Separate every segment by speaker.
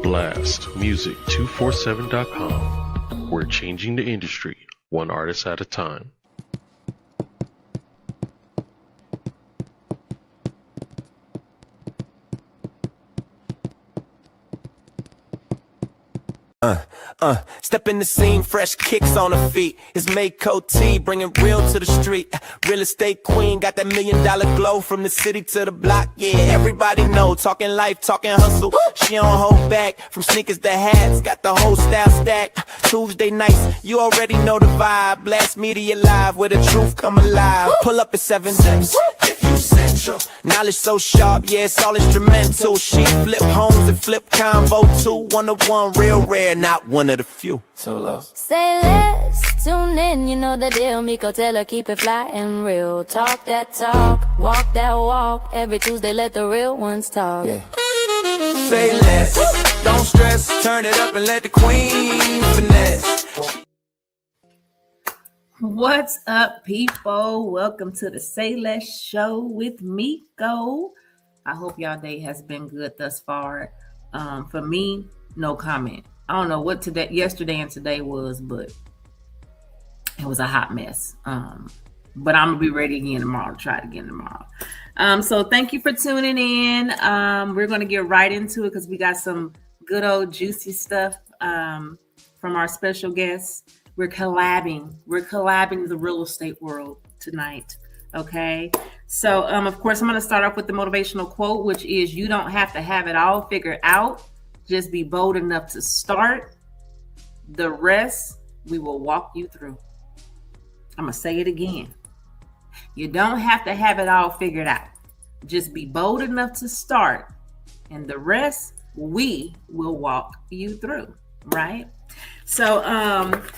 Speaker 1: blastmusic247.com. We're changing the industry one artist at a time.
Speaker 2: Step in the scene, fresh kicks on her feet. It's Comeiko T, bringing real to the street. Real estate queen, got that $1 million glow from the city to the block. Yeah, everybody know, talking life, talking hustle. She don't hold back, from sneakers to hats, got the whole style stacked. Tuesday nights, you already know the vibe. Blast Media Live, where the truth come alive. Pull up at 7 steps, if you central. Knowledge so sharp, yeah, it's all instrumental. She flip homes and flip combo too. 1-of-1, real rare, not one of the few. So low.
Speaker 3: Say less, tune in, you know the deal. Miko tell her keep it fly and real. Talk that talk, walk that walk. Every Tuesday let the real ones talk.
Speaker 2: Yeah. Say less, don't stress, turn it up and let the queen finesse.
Speaker 4: What's up, people? Welcome to the Say Less show with Miko. I hope y'all day has been good thus far. For me, no comment. I don't know what yesterday and today was, but it was a hot mess. But I'm gonna be ready again tomorrow to try it again tomorrow. So thank you for tuning in. We're gonna get right into it because we got some good old juicy stuff from our special guests. We're collabing the real estate world tonight. Okay. So of course I'm gonna start off with the motivational quote, which is you don't have to have it all figured out. Just be bold enough to start. The rest, we will walk you through. I'm going to say it again. You don't have to have it all figured out. Just be bold enough to start. And the rest, we will walk you through. Right? So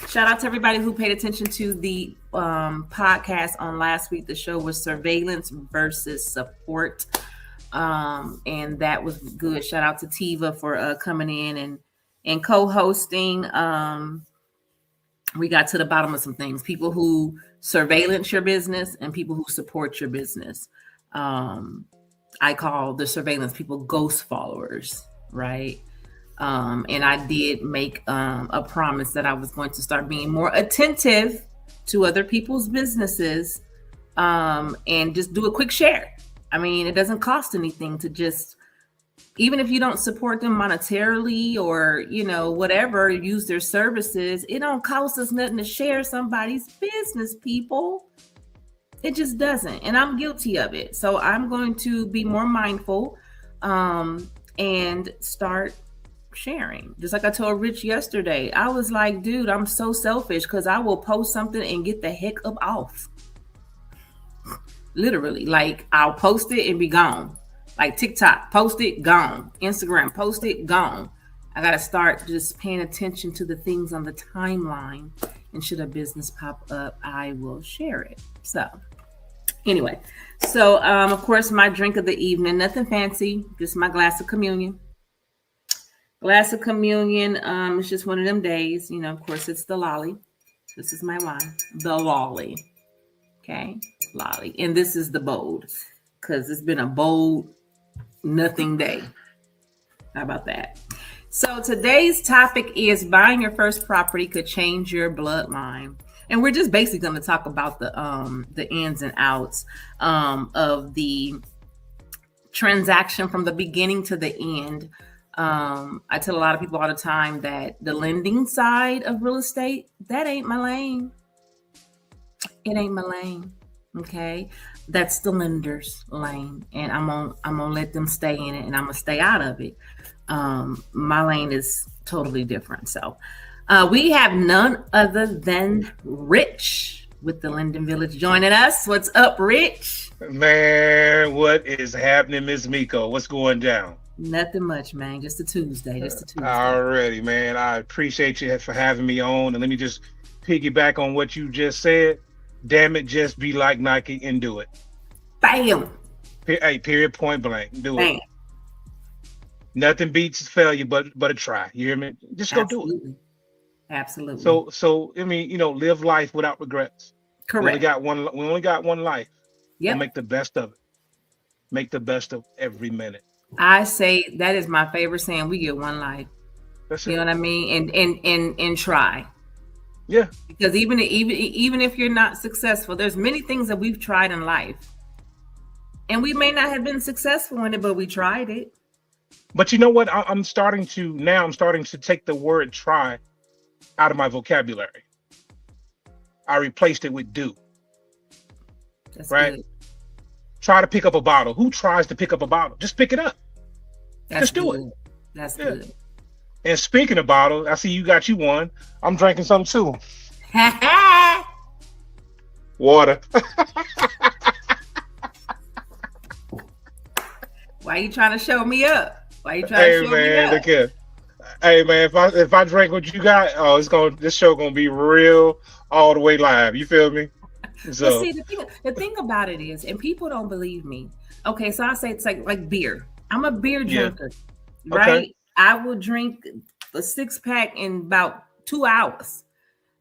Speaker 4: shout out to everybody who paid attention to the podcast on last week. The show was Surveillance versus Support. And that was good. Shout out to Tiva for coming in and co-hosting. We got to the bottom of some things. People who surveillance your business and people who support your business. I call the surveillance people ghost followers, right? And I did make a promise that I was going to start being more attentive to other people's businesses and just do a quick share. I mean, it doesn't cost anything to just, even if you don't support them monetarily or, you know, whatever, use their services, it don't cost us nothing to share somebody's business, people. It just doesn't. And I'm guilty of it. So I'm going to be more mindful and start sharing. Just like I told Rich yesterday, I was like, dude, I'm so selfish because I will post something and get the heck up off. Literally, like I'll post it and be gone. Like TikTok, post it, gone. Instagram, post it, gone. I got to start just paying attention to the things on the timeline. And should a business pop up, I will share it. So anyway, so of course, my drink of the evening, nothing fancy, just my glass of communion. Glass of communion, it's just one of them days. You know, of course, it's the lolly. This is my wine, the lolly. Okay, lolly. And this is the bold because it's been a bold nothing day. How about that? So today's topic is buying your first property could change your bloodline. And we're just basically going to talk about the ins and outs of the transaction from the beginning to the end. I tell a lot of people all the time that the lending side of real estate, that ain't my lane. It ain't my lane. Okay. That's the lender's lane. And I'm gonna let them stay in it and I'm gonna stay out of it. My lane is totally different. So we have none other than Rich with the Linden Village joining us. What's up, Rich?
Speaker 5: Man, what is happening, Miss Miko? What's going down?
Speaker 4: Nothing much, man. Just a Tuesday.
Speaker 5: Already, man. I appreciate you for having me on. And let me just piggyback on what you just said. Damn it, just be like Nike and do it.
Speaker 4: Bam.
Speaker 5: Hey, period, point blank. Do
Speaker 4: Bam.
Speaker 5: it. Nothing beats failure but a try. You hear me? Just go do it.
Speaker 4: Absolutely.
Speaker 5: So I mean, you know, live life without regrets.
Speaker 4: Correct.
Speaker 5: We only got one life.
Speaker 4: Yeah.
Speaker 5: Make the best of it. Make the best of every minute.
Speaker 4: I say that is my favorite saying. We get one life.
Speaker 5: That's
Speaker 4: You
Speaker 5: it.
Speaker 4: know what I mean? And try.
Speaker 5: Yeah.
Speaker 4: Because even if you're not successful, there's many things that we've tried in life. And we may not have been successful in it, but we tried it.
Speaker 5: But you know what? I'm starting to take the word try out of my vocabulary. I replaced it with do,
Speaker 4: That's
Speaker 5: right?
Speaker 4: good.
Speaker 5: Try to pick up a bottle. Who tries to pick up a bottle? Just pick it up.
Speaker 4: That's
Speaker 5: Just do it.
Speaker 4: good. That's
Speaker 5: Yeah.
Speaker 4: good.
Speaker 5: And speaking of bottles, I see you got you one. I'm drinking something too. Water.
Speaker 4: Why you trying to show me up? Why you trying
Speaker 5: Hey
Speaker 4: to show me
Speaker 5: man,
Speaker 4: up?
Speaker 5: look here. Hey man, if I drink what you got, oh, this show gonna be real all the way live. You feel me?
Speaker 4: Well,
Speaker 5: So
Speaker 4: see, the thing about it is, and people don't believe me. Okay, so I say it's like beer. I'm a beer
Speaker 5: yeah.
Speaker 4: drinker,
Speaker 5: Okay.
Speaker 4: right? I will drink a 6-pack in about 2 hours.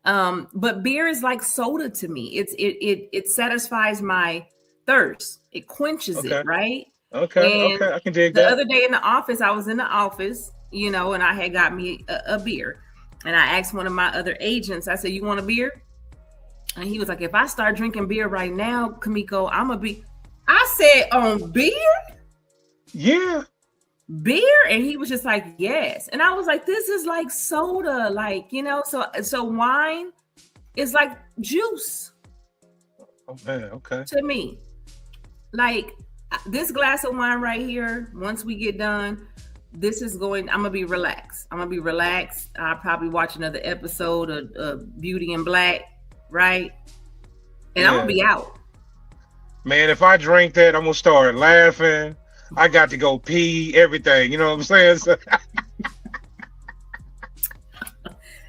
Speaker 4: But beer is like soda to me. It satisfies my thirst. It quenches it,
Speaker 5: Okay.
Speaker 4: right?
Speaker 5: Okay.
Speaker 4: And
Speaker 5: Okay. I can dig
Speaker 4: the
Speaker 5: that.
Speaker 4: other day in the office, I was in the office, and I had got me a beer. And I asked one of my other agents, I said, "You want a beer?" And he was like, "If I start drinking beer right now, Comeiko, I'm gonna be." I said, "On beer?"
Speaker 5: Yeah.
Speaker 4: And he was just like, "Yes." And I was like, "This is like soda, so wine is like juice
Speaker 5: Oh man. Okay.
Speaker 4: to me. Like this glass of wine right here, once we get done, I'm gonna be relaxed. I'll probably watch another episode of Beauty in Black, right? And I'm gonna be out.
Speaker 5: Man, if I drink that, I'm gonna start laughing. I got to go pee, everything. You know what I'm saying? So,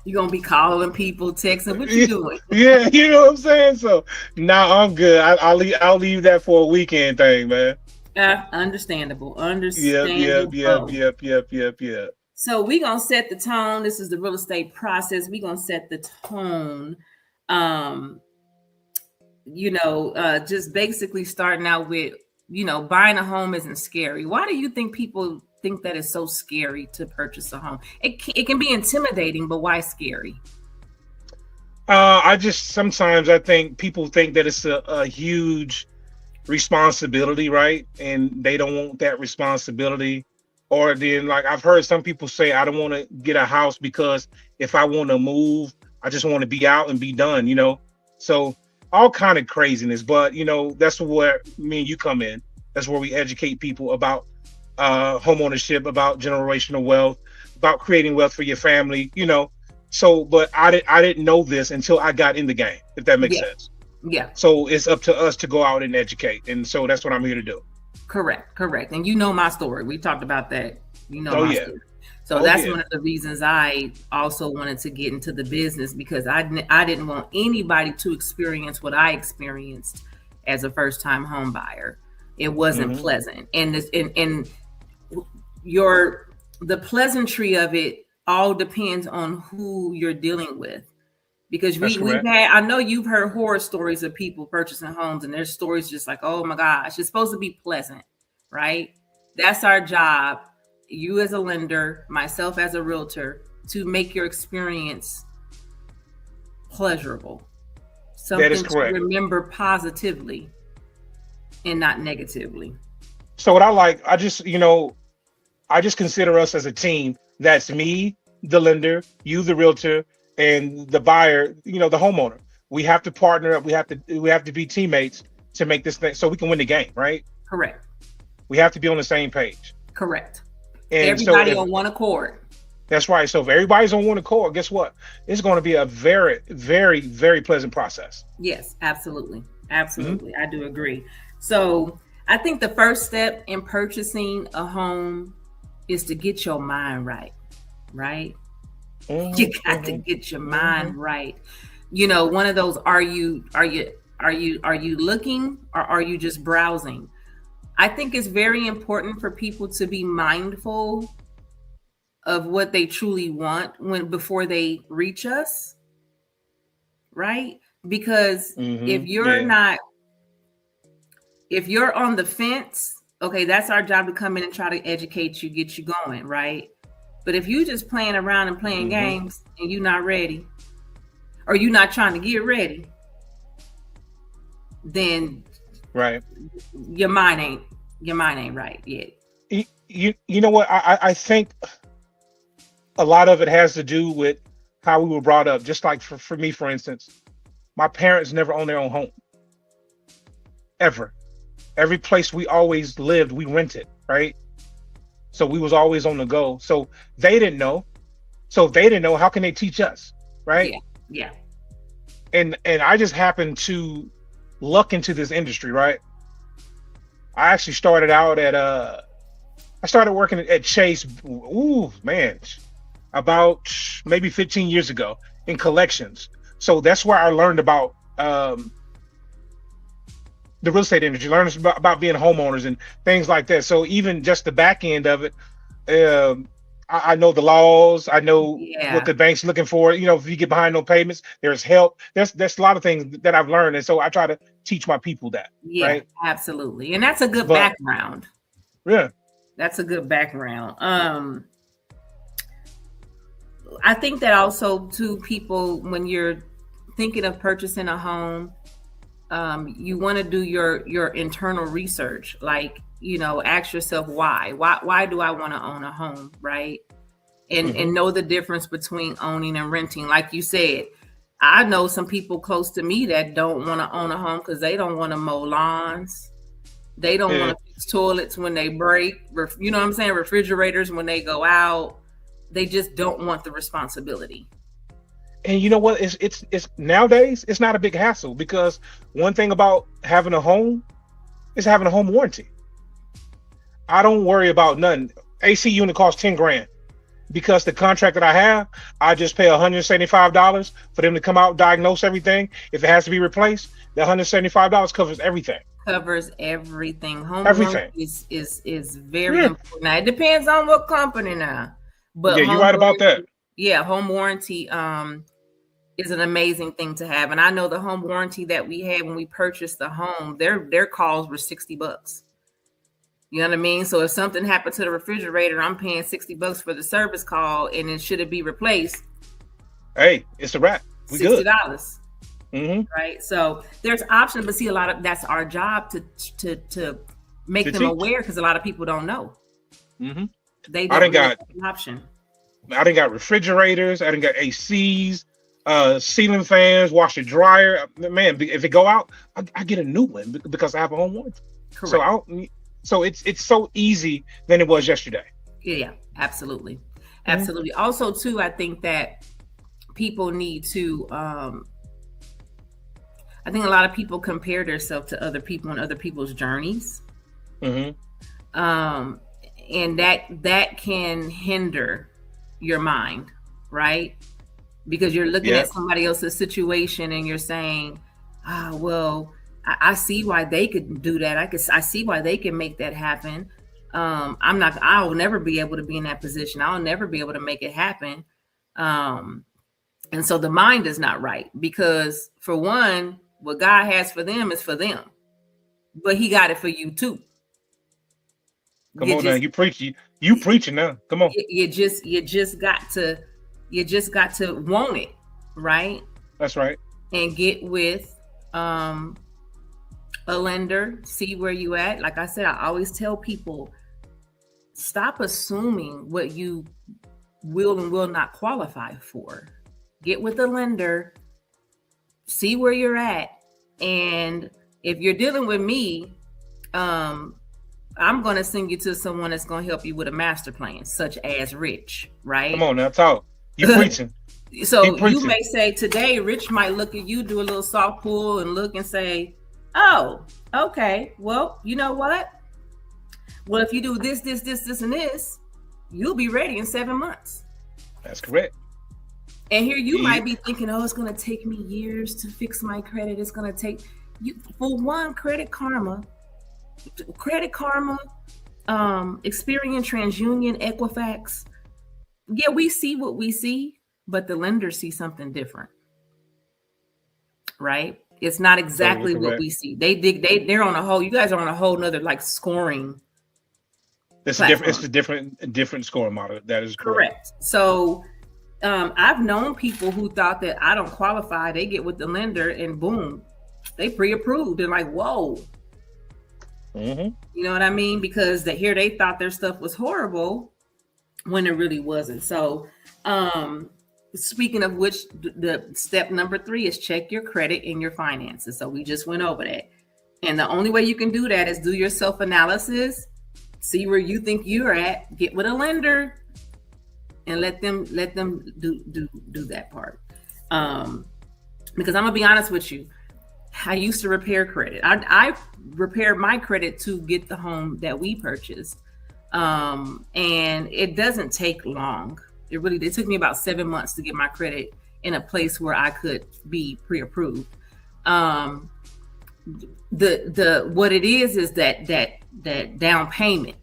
Speaker 4: You're gonna be calling people, texting, what you doing?
Speaker 5: yeah, you know what I'm saying. So, nah, I'm good. I'll leave that for a weekend thing, man.
Speaker 4: Understandable.
Speaker 5: Yep.
Speaker 4: So we're gonna set the tone. This is the real estate process. We're gonna set the tone. Um, just basically starting out with, buying a home isn't scary. Why do you think people think that it's so scary to purchase a home? It can be intimidating, but why scary?
Speaker 5: Sometimes I think people think that it's a huge responsibility, right? And they don't want that responsibility. Or then, like, I've heard some people say, I don't want to get a house because if I want to move, I just want to be out and be done. So all kind of craziness. But that's where me and you come in. That's where we educate people about home ownership, about generational wealth, about creating wealth for your family. So, but I didn't know this until I got in the game, if that makes sense.
Speaker 4: Yeah.
Speaker 5: So it's up to us to go out and educate. And so that's what I'm here to do.
Speaker 4: Correct. And you know my story. We talked about that. Story. So
Speaker 5: Oh,
Speaker 4: that's
Speaker 5: yeah.
Speaker 4: one of the reasons I also wanted to get into the business, because I didn't want anybody to experience what I experienced as a first-time home buyer. It wasn't pleasant. And the pleasantry of it all depends on who you're dealing with. Because I know you've heard horror stories of people purchasing homes, and their stories just like, oh my gosh, it's supposed to be pleasant, right? That's our job, you as a lender, myself as a realtor, to make your experience pleasurable. Something
Speaker 5: That is correct.
Speaker 4: to remember positively and not negatively.
Speaker 5: So what I just consider us as a team. That's me, the lender, you, the realtor, and the buyer, the homeowner. We have to partner up. We have to be teammates to make this thing so we can win the game, right?
Speaker 4: Correct.
Speaker 5: We have to be on the same page.
Speaker 4: Correct.
Speaker 5: And
Speaker 4: everybody on one accord.
Speaker 5: That's right. So if everybody's on one accord, guess what? It's going to be a very, very, very pleasant process.
Speaker 4: Yes, absolutely. Absolutely. I do agree. So I think the first step in purchasing a home is to get your mind right. Right? You got to get your mind right. One of those, are you looking, or are you just browsing? I think it's very important for people to be mindful of what they truly want before they reach us. Right? Because if you're on the fence okay, that's our job to come in and try to educate you, get you going, right? But if you just playing around and playing games and you're not ready, or you're not trying to get ready, then
Speaker 5: right,
Speaker 4: your mind ain't right yet.
Speaker 5: You know what? I think a lot of it has to do with how we were brought up. Just like for me, for instance, my parents never owned their own home. Ever. Every place we always lived, we rented, right? So we was always on the go. So they didn't know. So if they didn't know, how can they teach us? Right?
Speaker 4: Yeah.
Speaker 5: And I just happened to luck into this industry, right? I actually started out at I started working at Chase, about maybe 15 years ago in collections. So that's where I learned about the real estate industry, learned about being homeowners and things like that. So even just the back end of it, I know the laws. I know what the bank's looking for. You know, if you get behind no payments, there's help. There's a lot of things that I've learned, and so I try to teach my people that.
Speaker 4: Yeah,
Speaker 5: right?
Speaker 4: Absolutely, and that's a good background.
Speaker 5: Yeah,
Speaker 4: that's a good background. I think that also too, people, when you're thinking of purchasing a home, you want to do your internal research, like, you know, ask yourself why do I want to own a home, right? And know the difference between owning and renting. Like you said, I know some people close to me that don't want to own a home because they don't want to mow lawns, they don't want to fix toilets when they break, you know what I'm saying, refrigerators when they go out. They just don't want the responsibility.
Speaker 5: And you know what? It's nowadays it's not a big hassle, because one thing about having a home is having a home warranty. I don't worry about nothing. AC unit costs 10 grand. Because the contract that I have, I just pay $175 for them to come out, diagnose everything. If it has to be replaced, the $175 covers everything.
Speaker 4: Covers everything. Home
Speaker 5: everything
Speaker 4: is very important. Now, it depends on what company now. But
Speaker 5: yeah, you're right about that.
Speaker 4: Yeah, home warranty is an amazing thing to have. And I know the home warranty that we had when we purchased the home, their calls were $60. You know what I mean? So if something happened to the refrigerator, I'm paying $60 for the service call, and it should it be replaced?
Speaker 5: Hey, it's a wrap. We
Speaker 4: $60.
Speaker 5: Good.
Speaker 4: Right. So there's options, but see, a lot of that's our job to make them aware, because a lot of people don't know. They don't have an option.
Speaker 5: I done got refrigerators. I done got ACs, ceiling fans, washer dryer. Man, if it go out, I get a new one because I have a home warranty.
Speaker 4: Correct.
Speaker 5: So it's so easy than it was yesterday.
Speaker 4: Yeah, absolutely. Absolutely. Also, too, I think that people need to, I think a lot of people compare themselves to other people and other people's journeys. And that can hinder your mind, right? Because you're looking at somebody else's situation and you're saying, well, I see why they could do that. I see why they can make that happen. I'll never be able to be in that position. I'll never be able to make it happen. And so the mind is not right, because for one, what God has for them is for them, but he got it for you too.
Speaker 5: Come on now, you preaching now. Come on.
Speaker 4: You just got to want it, right?
Speaker 5: That's right.
Speaker 4: And get with a lender, see where you at. Like I said, I always tell people, stop assuming what you will and will not qualify for. Get with a lender, see where you're at. And if you're dealing with me, I'm going to send you to someone that's going to help you with a master plan, such as Rich, right?
Speaker 5: Come on now, talk. You preaching.
Speaker 4: So you may say today, Rich might look at you, do a little soft pull and look and say, oh, okay, well, you know what? Well, if you do this, and this, you'll be ready in 7 months.
Speaker 5: That's correct.
Speaker 4: And here you might be thinking, oh, it's going to take me years to fix my credit. It's going to take you, for one, Credit Karma, Experian, TransUnion, Equifax. Yeah, we see what we see, but the lenders see something different, right? It's not exactly what we see. They're on a whole, you guys are on a whole nother like scoring
Speaker 5: It's a different. It's a different scoring model. That is
Speaker 4: correct. So I've known people who thought that I don't qualify. They get with the lender and boom, they pre-approved. They're like, whoa. You know what I mean? Because they thought their stuff was horrible when it really wasn't. So speaking of which, the step number 3 is check your credit and your finances. So we just went over that. And the only way you can do that is do your self-analysis, see where you think you're at, get with a lender, and let them do that part. Because I'm gonna be honest with you, I used to repair credit. I repaired my credit to get the home that we purchased, and it doesn't take long. It took me about 7 months to get my credit in a place where I could be pre-approved. What it is that down payment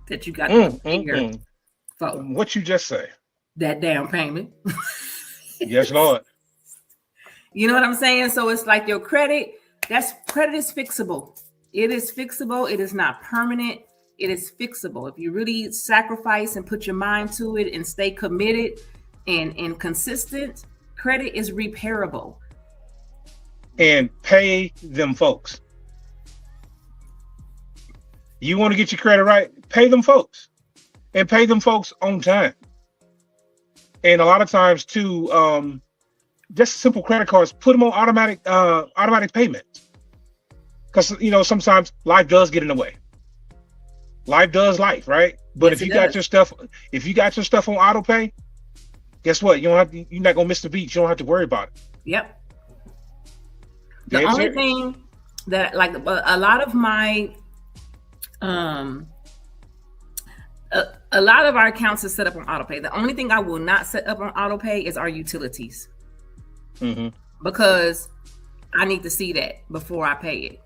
Speaker 4: that you got to figure.
Speaker 5: What you just say?
Speaker 4: That down payment.
Speaker 5: Yes, Lord.
Speaker 4: You know what I'm saying? So it's like your credit is fixable. It is fixable. It is not permanent. It is fixable. If you really sacrifice and put your mind to it and stay committed and consistent, credit is repairable.
Speaker 5: And pay them folks. You want to get your credit right? Pay them folks. And pay them folks on time. And a lot of times too, just simple credit cards, put them on automatic payments. Because sometimes life does get in the way. Life does life, right? But
Speaker 4: yes,
Speaker 5: if you got your stuff on auto pay, guess what? You're not gonna miss the beat. You don't have to worry about it.
Speaker 4: Yep. The only thing that, like, a lot of my a lot of our accounts are set up on autopay. The only thing I will not set up on autopay is our utilities, because I need to see that before I pay it.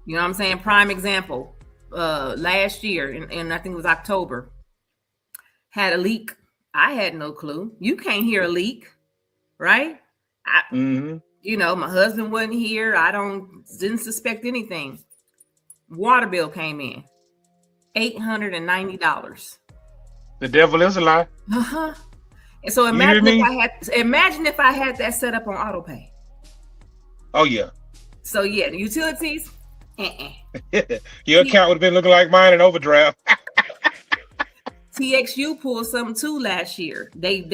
Speaker 4: You know what I'm saying? Prime example, last year, and I think it was October, had a leak. I had no clue. You can't hear a leak, right? My husband wasn't here. Didn't suspect anything. Water bill came in, $890.
Speaker 5: The devil is a lie.
Speaker 4: And so imagine if I had that set up on auto pay.
Speaker 5: Oh yeah.
Speaker 4: So yeah, the utilities.
Speaker 5: Your account would have been looking like mine in overdraft.
Speaker 4: TXU pulled something too last year. They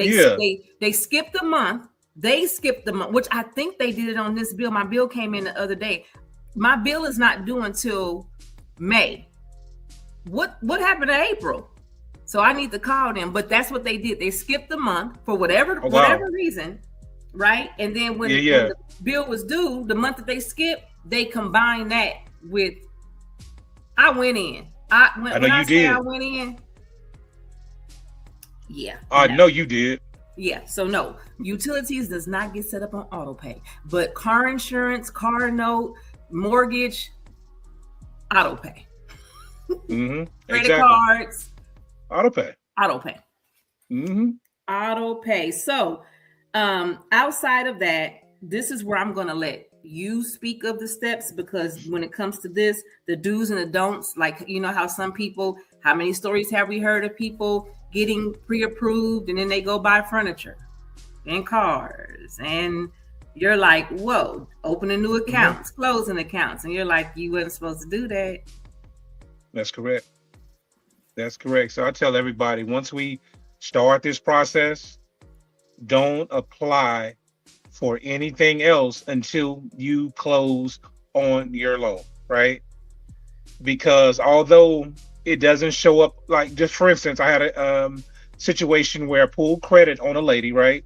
Speaker 4: skipped a month. They skipped the month, which I think they did it on this bill. My bill came in the other day. My bill is not due until May. What happened in April? So I need to call them. But that's what they did. They skipped the month for whatever reason, right? And then when the bill was due, the month that they skipped, they combined that with. I went in. I went in. Yeah.
Speaker 5: I know you did.
Speaker 4: Yeah, so no, utilities does not get set up on auto pay, but car insurance, car note, mortgage, auto pay. Credit cards,
Speaker 5: auto pay.
Speaker 4: Auto pay. So outside of that, this is where I'm going to let you speak of the steps, because when it comes to this, the do's and the don'ts, like, how some people, how many stories have we heard of people getting pre-approved and then they go buy furniture and cars, and you're like, whoa, opening new accounts, closing accounts, and you're like, you wasn't supposed to do that.
Speaker 5: That's correct. So I tell everybody, once we start this process, don't apply for anything else until you close on your loan, right? Because although it doesn't show up, like, just for instance, I had a situation where I pulled credit on a lady, right?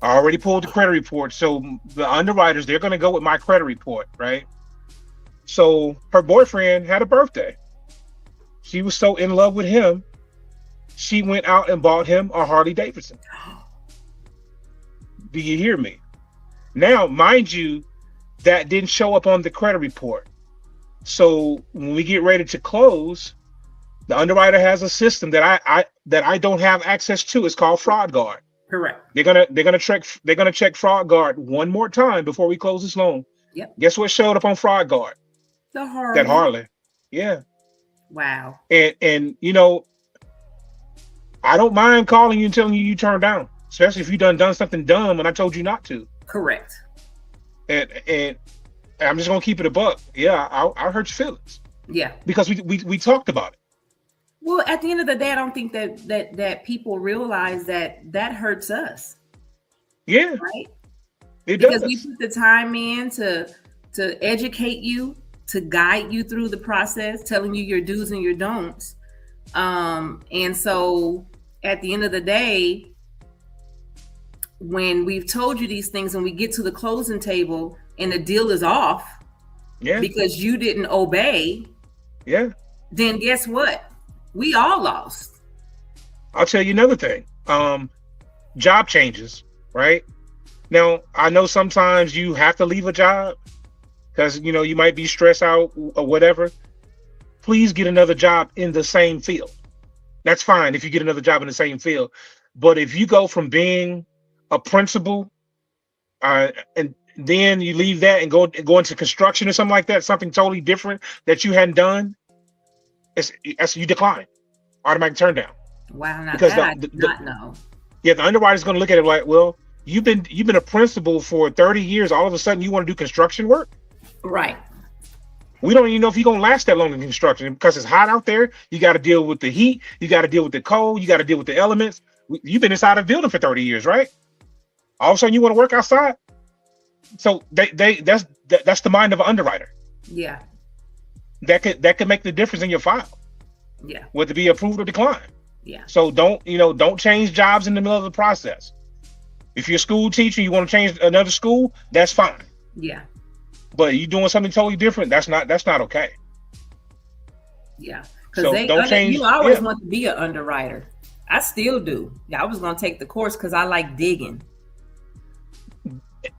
Speaker 5: I already pulled the credit report. So the underwriters, they're going to go with my credit report, right? So her boyfriend had a birthday. She was so in love with him, she went out and bought him a Harley Davidson. Do you hear me? Now, mind you, that didn't show up on the credit report. So when we get ready to close, the underwriter has a system that I don't have access to. It's called Fraud Guard.
Speaker 4: Correct.
Speaker 5: They're gonna check Fraud Guard one more time before we close this loan.
Speaker 4: Yep.
Speaker 5: Guess what showed up on Fraud Guard?
Speaker 4: The Harley.
Speaker 5: That Harley. Yeah.
Speaker 4: Wow.
Speaker 5: And I don't mind calling you and telling you turned down, especially if you done something dumb and I told you not to.
Speaker 4: Correct.
Speaker 5: And I'm just gonna keep it a buck. Yeah, I hurt your feelings
Speaker 4: Yeah.
Speaker 5: because we talked about it.
Speaker 4: Well, at the end of the day, I don't think that people realize that hurts us.
Speaker 5: Yeah,
Speaker 4: right?
Speaker 5: it
Speaker 4: Because
Speaker 5: does.
Speaker 4: we put the time in to educate you, to guide you through the process, telling you your do's and your don'ts. And so at the end of the day, when we've told you these things and we get to the closing table and the deal is off
Speaker 5: Yeah,
Speaker 4: because you didn't obey,
Speaker 5: yeah.
Speaker 4: then guess what? We all lost.
Speaker 5: I'll tell you another thing. Job changes, right? Now, I know sometimes you have to leave a job because you might be stressed out or whatever. Please get another job in the same field. That's fine if you get another job in the same field. But if you go from being a principal and then you leave that and go into construction or something like that, something totally different that you hadn't done, it's you decline, automatic turn down.
Speaker 4: Wow, now
Speaker 5: Because
Speaker 4: that I did not know.
Speaker 5: the underwriter's going to look at it like, well, you've been a principal for 30 years. All of a sudden, you want to do construction work?
Speaker 4: Right.
Speaker 5: We don't even know if you're going to last that long in construction because it's hot out there. You got to deal with the heat. You got to deal with the cold. You got to deal with the elements. You've been inside a building for 30 years, right? All of a sudden, you want to work outside. So that's the mind of an underwriter.
Speaker 4: Yeah.
Speaker 5: That could make the difference in your file,
Speaker 4: Yeah.
Speaker 5: whether it be approved or declined.
Speaker 4: Yeah.
Speaker 5: So don't change jobs in the middle of the process. If you're a school teacher, you want to change another school, that's fine.
Speaker 4: Yeah.
Speaker 5: But you doing something totally different, that's not okay.
Speaker 4: Yeah.
Speaker 5: So
Speaker 4: Because
Speaker 5: don't change.
Speaker 4: I always
Speaker 5: Yeah.
Speaker 4: want to be an underwriter. I still do. Yeah, I was going to take the course because I like digging.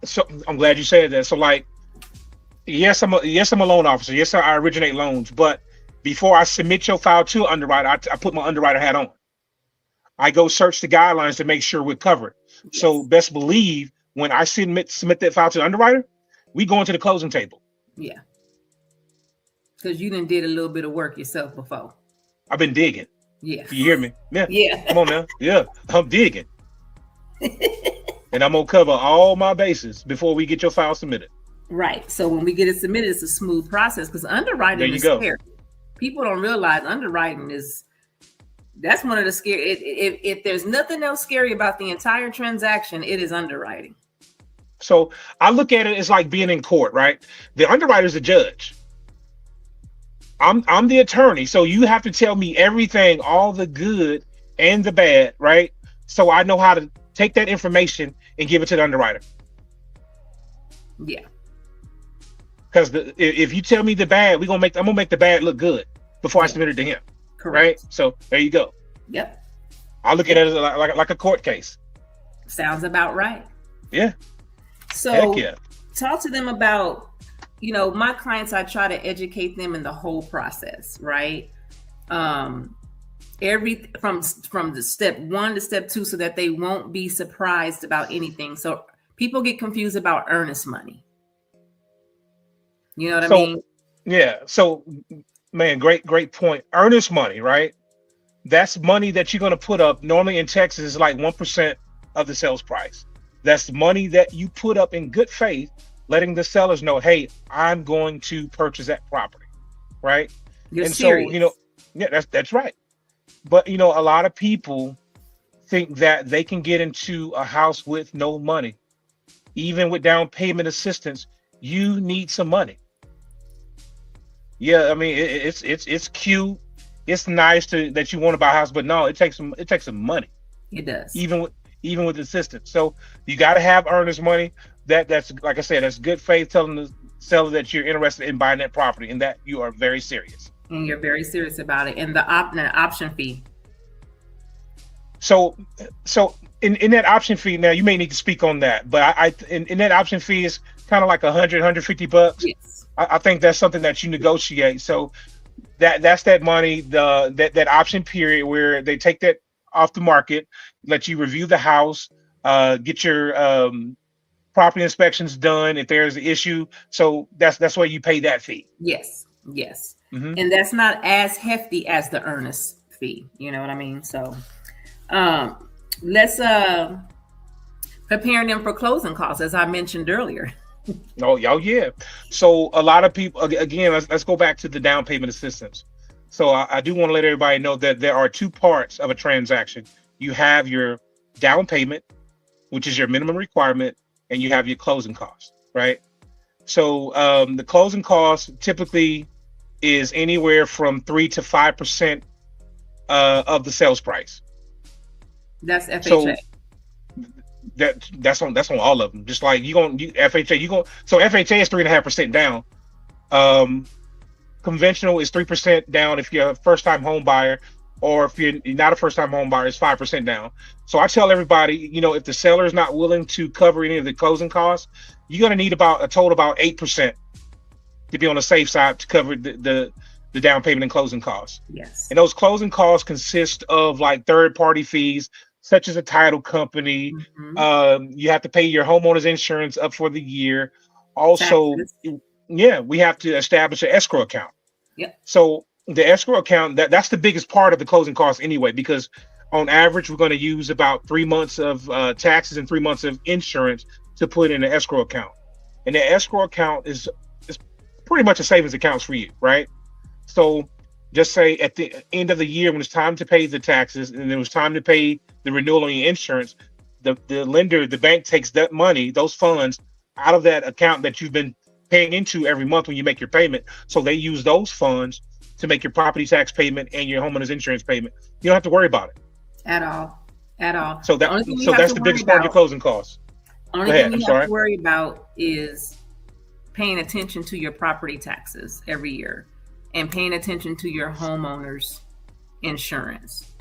Speaker 5: So I'm glad you said that. So like, yes, I'm a loan officer. Yes, I originate loans. But before I submit your file to an underwriter, I put my underwriter hat on. I go search the guidelines to make sure we're covered.
Speaker 4: Yes.
Speaker 5: So best believe when I submit that file to the underwriter, we go into the closing table.
Speaker 4: Yeah. Because you done did a little bit of work yourself before.
Speaker 5: I've been digging.
Speaker 4: Yeah.
Speaker 5: You hear me? Yeah.
Speaker 4: Yeah.
Speaker 5: Come on now. Yeah, I'm digging. And I'm gonna cover all my bases before we get your file submitted.
Speaker 4: Right. So when we get it submitted, it's a smooth process because
Speaker 5: There
Speaker 4: underwriting
Speaker 5: you
Speaker 4: is
Speaker 5: go.
Speaker 4: scary. People don't realize underwriting that's one of the scary. If there's nothing else scary about the entire transaction, it is underwriting.
Speaker 5: So I look at it as like being in court, right? The underwriter's the judge. I'm the attorney, so you have to tell me everything, all the good and the bad, right? So I know how to take that information and give it to the underwriter.
Speaker 4: Yeah.
Speaker 5: Because if you tell me the bad, I'm gonna make the bad look good before I submit it to him.
Speaker 4: Correct.
Speaker 5: Right? So there you go.
Speaker 4: Yep.
Speaker 5: I look at it as like a court case.
Speaker 4: Sounds about right.
Speaker 5: Yeah.
Speaker 4: So
Speaker 5: Heck yeah.
Speaker 4: talk to them about, my clients, I try to educate them in the whole process, right? From the step 1 to step 2 so that they won't be surprised about anything. So people get confused about earnest money. You know what I mean?
Speaker 5: Yeah. So man, great point. Earnest money, right? That's money that you're gonna put up. Normally in Texas, it's like 1% of the sales price. That's money that you put up in good faith, letting the sellers know, hey, I'm going to purchase that property, right?
Speaker 4: You're
Speaker 5: and
Speaker 4: serious.
Speaker 5: so, yeah, that's right. But a lot of people think that they can get into a house with no money. Even with down payment assistance, you need some money. Yeah, I mean it's cute, it's nice that you want to buy a house, but no, it takes some money.
Speaker 4: It does.
Speaker 5: Even with assistance. So you got to have earnest money. That's like I said, that's good faith telling the seller that you're interested in buying that property and that you are very serious.
Speaker 4: And you're very serious about it. And the option fee.
Speaker 5: So in that option fee, now you may need to speak on that, but in that option fee is kind of like $150.
Speaker 4: Yes.
Speaker 5: I think that's something that you negotiate. So that's that money, that option period where they take that off the market, let you review the house, get your property inspections done if there's an issue. So that's why you pay that fee.
Speaker 4: Yes. Yes. and that's not as hefty as the earnest fee. You know what I mean? So let's preparing them for closing costs, as I mentioned earlier.
Speaker 5: Oh, yeah. So a lot of people, again, let's go back to the down payment assistance. So I do want to let everybody know that there are two parts of a transaction. You have your down payment, which is your minimum requirement, and you have your closing costs, right? So the closing cost typically is anywhere from 3 to 5% of the sales price.
Speaker 4: That's FHA.
Speaker 5: So that's on all of them. Just like FHA, so FHA is 3.5% down. Conventional is 3% down if you're a first-time home buyer, or if you're not a first-time home buyer, it's 5% down. So I tell everybody, if the seller is not willing to cover any of the closing costs, you're going to need about 8% to be on the safe side to cover the down payment and closing costs.
Speaker 4: Yes.
Speaker 5: And those closing costs consist of like third-party fees, such as a title company. You have to pay your homeowner's insurance up for the year. Also,
Speaker 4: taxes.
Speaker 5: We have to establish an escrow account.
Speaker 4: Yep.
Speaker 5: So the escrow account, that's the biggest part of the closing costs anyway, because on average, we're going to use about 3 months of taxes and 3 months of insurance to put in an escrow account. And the escrow account is pretty much a savings account for you, right? So just say at the end of the year, when it's time to pay the taxes and it was time to pay the renewal on your insurance, the lender, the bank takes that money, those funds, out of that account that you've been paying into every month when you make your payment. So they use those funds to make your property tax payment and your homeowner's insurance payment. You don't have to worry about it
Speaker 4: at all.
Speaker 5: So that's the biggest part of your closing costs.
Speaker 4: Only thing you have to worry about is paying attention to your property taxes every year and paying attention to your homeowner's insurance.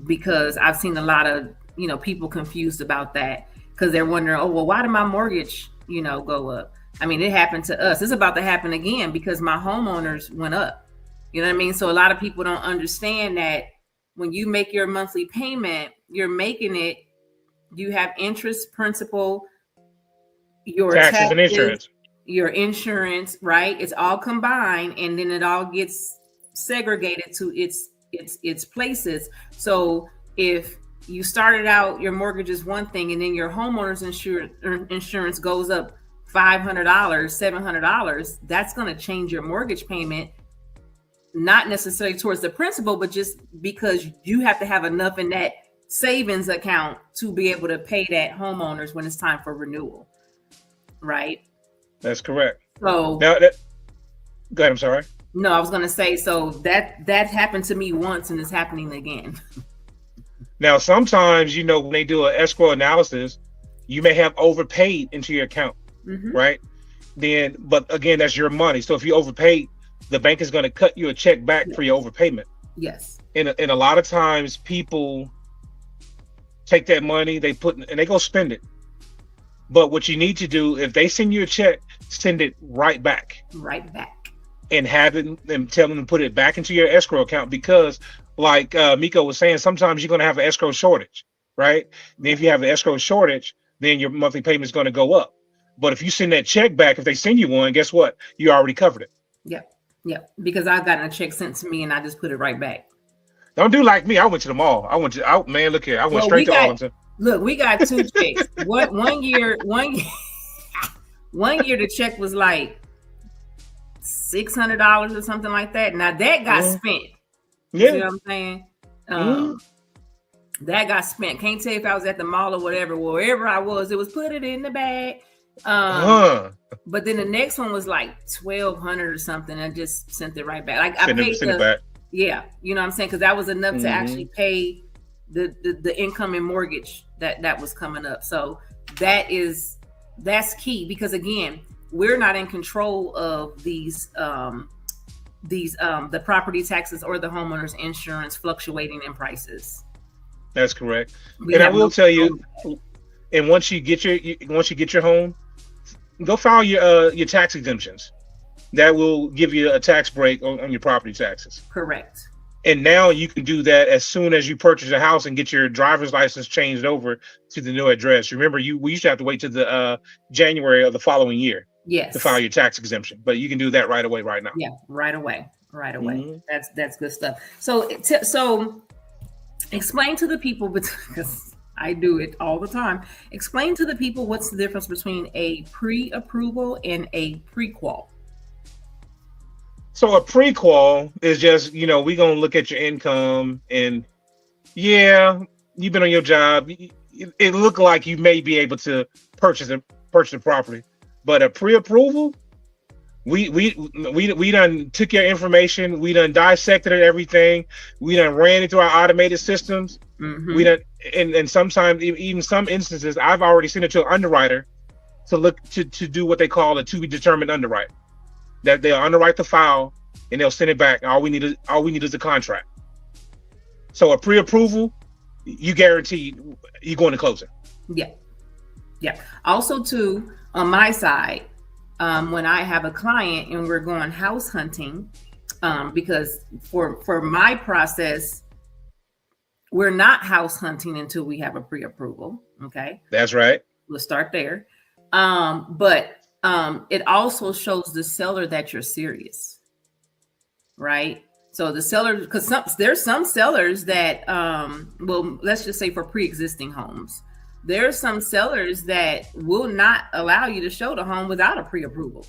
Speaker 4: Because I've seen a lot of, people confused about that because they're wondering, oh, well, why did my mortgage, go up? I mean, it happened to us. It's about to happen again because my homeowners went up. You know what I mean? So a lot of people don't understand that when you make your monthly payment, you're making it, you have interest, principal, your taxes and insurance, your insurance, right? It's all combined, and then it all gets segregated to its places. So if you started out, your mortgage is one thing, and then your homeowner's insurance goes up $500, $700, that's going to change your mortgage payment, not necessarily towards the principal, but just because you have to have enough in that savings account to be able to pay that homeowners when it's time for renewal, right?
Speaker 5: That's correct.
Speaker 4: So
Speaker 5: now go ahead, I'm sorry.
Speaker 4: No, I was going to say, so that happened to me once and it's happening again.
Speaker 5: Now, sometimes, when they do an escrow analysis, you may have overpaid into your account, right? But again, that's your money. So if you overpaid, the bank is going to cut you a check back for your overpayment.
Speaker 4: Yes.
Speaker 5: And a lot of times people take that money, they go spend it. But what you need to do, if they send you a check, send it right back.
Speaker 4: Right back. And
Speaker 5: have it and tell them to put it back into your escrow account, because like Miko was saying, sometimes you're going to have an escrow shortage, right? And if you have an escrow shortage, then your monthly payment is going to go up. But if you send that check back, if they send you one, guess what? You already covered it.
Speaker 4: Yep. Because I got a check sent to me and I just put it right back.
Speaker 5: Don't do like me. I went to the mall. Man, look here. I went straight to Arlington.
Speaker 4: Look, we got two checks. One year, the check was like $600 or something like that. Now that got spent. You see what I'm saying? That got spent. Can't tell you if I was at the mall or whatever. Wherever I was, it was put it in the bag. But then the next one was like $1,200 or something. I just sent it right back. Like I paid
Speaker 5: it back.
Speaker 4: Yeah, you know what I'm saying? Because that was enough to actually pay the incoming mortgage that was coming up. So that's key, because again, we're not in control of these the property taxes or the homeowner's insurance fluctuating in prices.
Speaker 5: That's correct. And I will tell you, and once you get your home, go file your tax exemptions. That will give you a tax break on your property taxes.
Speaker 4: Correct.
Speaker 5: And now you can do that as soon as you purchase a house and get your driver's license changed over to the new address. Remember, we used to have to wait to the January of the following year.
Speaker 4: Yes.
Speaker 5: to file your tax exemption. But you can do that right away, right now.
Speaker 4: Yeah, right away. Right away.
Speaker 5: Mhm.
Speaker 4: That's good stuff. So explain to the people, because I do it all the time. Explain to the people what's the difference between a pre-approval and a pre-qual.
Speaker 5: So a prequal is just, we're gonna look at your income, and yeah, you've been on your job. It looked like you may be able to purchase the property, but a pre-approval, we done took your information, we done dissected everything, we done ran it through our automated systems. We done, and sometimes even some instances, I've already sent it to an underwriter to look to do what they call a to be determined underwrite. That they'll underwrite the file and they'll send it back. All we need is a contract. So a pre-approval, you guarantee you're going to closing.
Speaker 4: Yeah. Also, too, on my side, when I have a client and we're going house hunting, because for my process, we're not house hunting until we have a pre-approval. Okay,
Speaker 5: that's right.
Speaker 4: We'll start there. But it also shows the seller that you're serious, right? So the seller, because there's some sellers that, well, let's just say for pre-existing homes, there's some sellers that will not allow you to show the home without a pre-approval.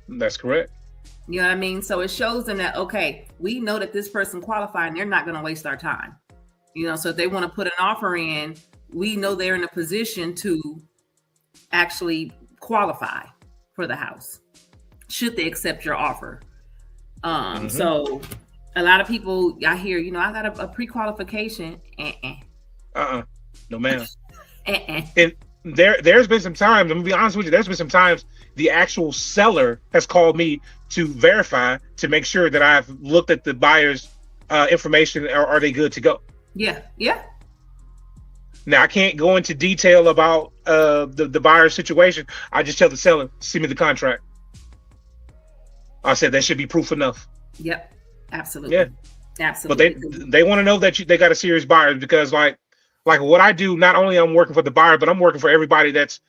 Speaker 5: That's correct.
Speaker 4: You know what I mean? So it shows them that, okay, we know that this person qualified and they're not going to waste our time. So if they want to put an offer in, we know they're in a position to actually qualify for the house, should they accept your offer. So a lot of people I hear, I got a pre-qualification.
Speaker 5: No, ma'am. And there's been some times, I'm gonna be honest with you, there's been some times the actual seller has called me to verify, to make sure that I've looked at the buyer's information. Are they good to go?
Speaker 4: Yeah.
Speaker 5: Now, I can't go into detail about the buyer's situation. I just tell the seller, send me the contract. I said that should be proof enough.
Speaker 4: Yep, absolutely.
Speaker 5: Yeah,
Speaker 4: absolutely.
Speaker 5: But they want to know that they got a serious buyer, because like what I do, not only I'm working for the buyer, but I'm working for everybody that's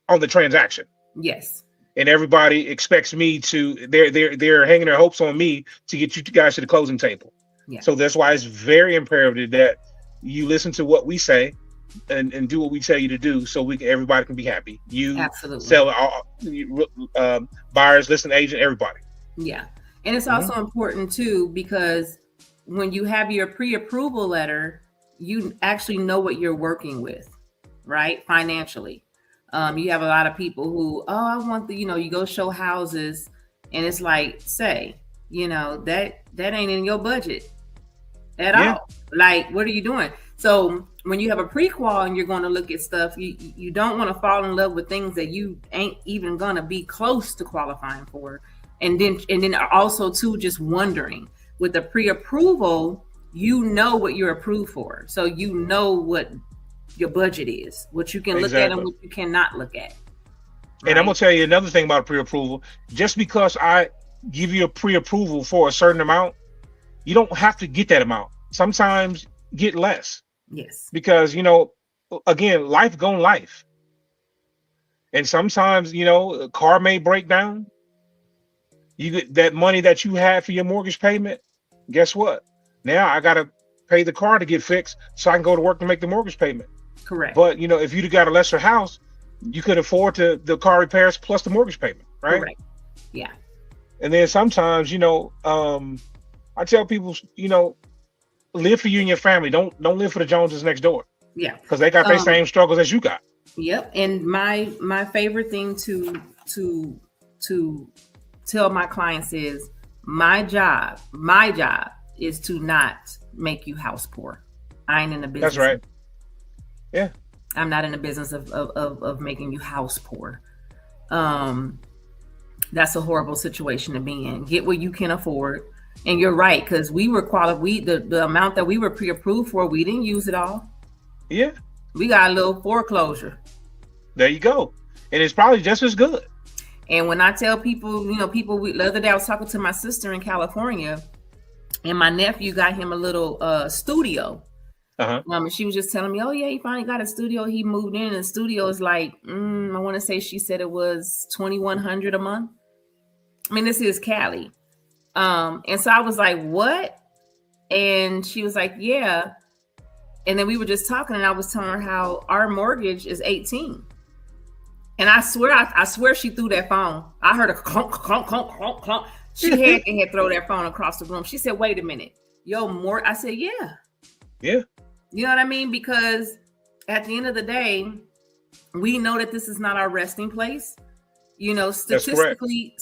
Speaker 5: on the transaction.
Speaker 4: Yes.
Speaker 5: And everybody expects me to. They're hanging their hopes on me to get you guys to the closing table.
Speaker 4: Yeah.
Speaker 5: So that's why it's very imperative that you listen to what we say and do what we tell you to do, so everybody can be happy. You,
Speaker 4: absolutely,
Speaker 5: seller, buyers, listing agent, everybody.
Speaker 4: Yeah. And it's also important too, because when you have your pre-approval letter, you actually know what you're working with, right? Financially. You have a lot of people who, I want you go show houses, and it's like, say, that ain't in your budget at all. Like, what are you doing? So when you have a pre-qual and you're going to look at stuff, you don't want to fall in love with things that you ain't even going to be close to qualifying for. And then also too, just wondering, with the pre-approval, what you're approved for. So you know what your budget is, what you can look at and what you cannot look at. Right?
Speaker 5: And I'm gonna tell you another thing about pre-approval. Just because I give you a pre-approval for a certain amount, you don't have to get that amount. Sometimes get less.
Speaker 4: Yes.
Speaker 5: Because again, life gon' life. And sometimes, a car may break down. You get that money that you had for your mortgage payment. Guess what? Now I gotta pay the car to get fixed so I can go to work to make the mortgage payment.
Speaker 4: Correct.
Speaker 5: But if you'd got a lesser house, you could afford the car repairs plus the mortgage payment, right?
Speaker 4: Correct. Yeah.
Speaker 5: And then sometimes, I tell people, live for you and your family. Don't live for the Joneses next door.
Speaker 4: Yeah.
Speaker 5: Because they got their same struggles as you got.
Speaker 4: Yep. And my favorite thing to tell my clients is my job is to not make you house poor. I ain't in the business.
Speaker 5: That's right. Yeah.
Speaker 4: I'm not in the business of making you house poor. That's a horrible situation to be in. Get what you can afford. And you're right, because we were the amount that we were pre-approved for, we didn't use it all.
Speaker 5: Yeah.
Speaker 4: We got a little foreclosure.
Speaker 5: There you go. And it's probably just as good.
Speaker 4: And when I tell people, the other day I was talking to my sister in California, and my nephew got him a little studio. And she was just telling me, oh yeah, he finally got a studio. He moved in, and the studio is like, I want to say she said it was $2,100 a month. I mean, this is Cali. And so I was like, what? And she was like, yeah. And then we were just talking, and I was telling her how our mortgage is 18. And I swear she threw that phone. I heard a clunk, clunk, clunk, clunk, clunk. She had to throw that phone across the room. She said, wait a minute. I said, yeah.
Speaker 5: Yeah.
Speaker 4: You know what I mean? Because at the end of the day, we know that this is not our resting place. You know, statistically,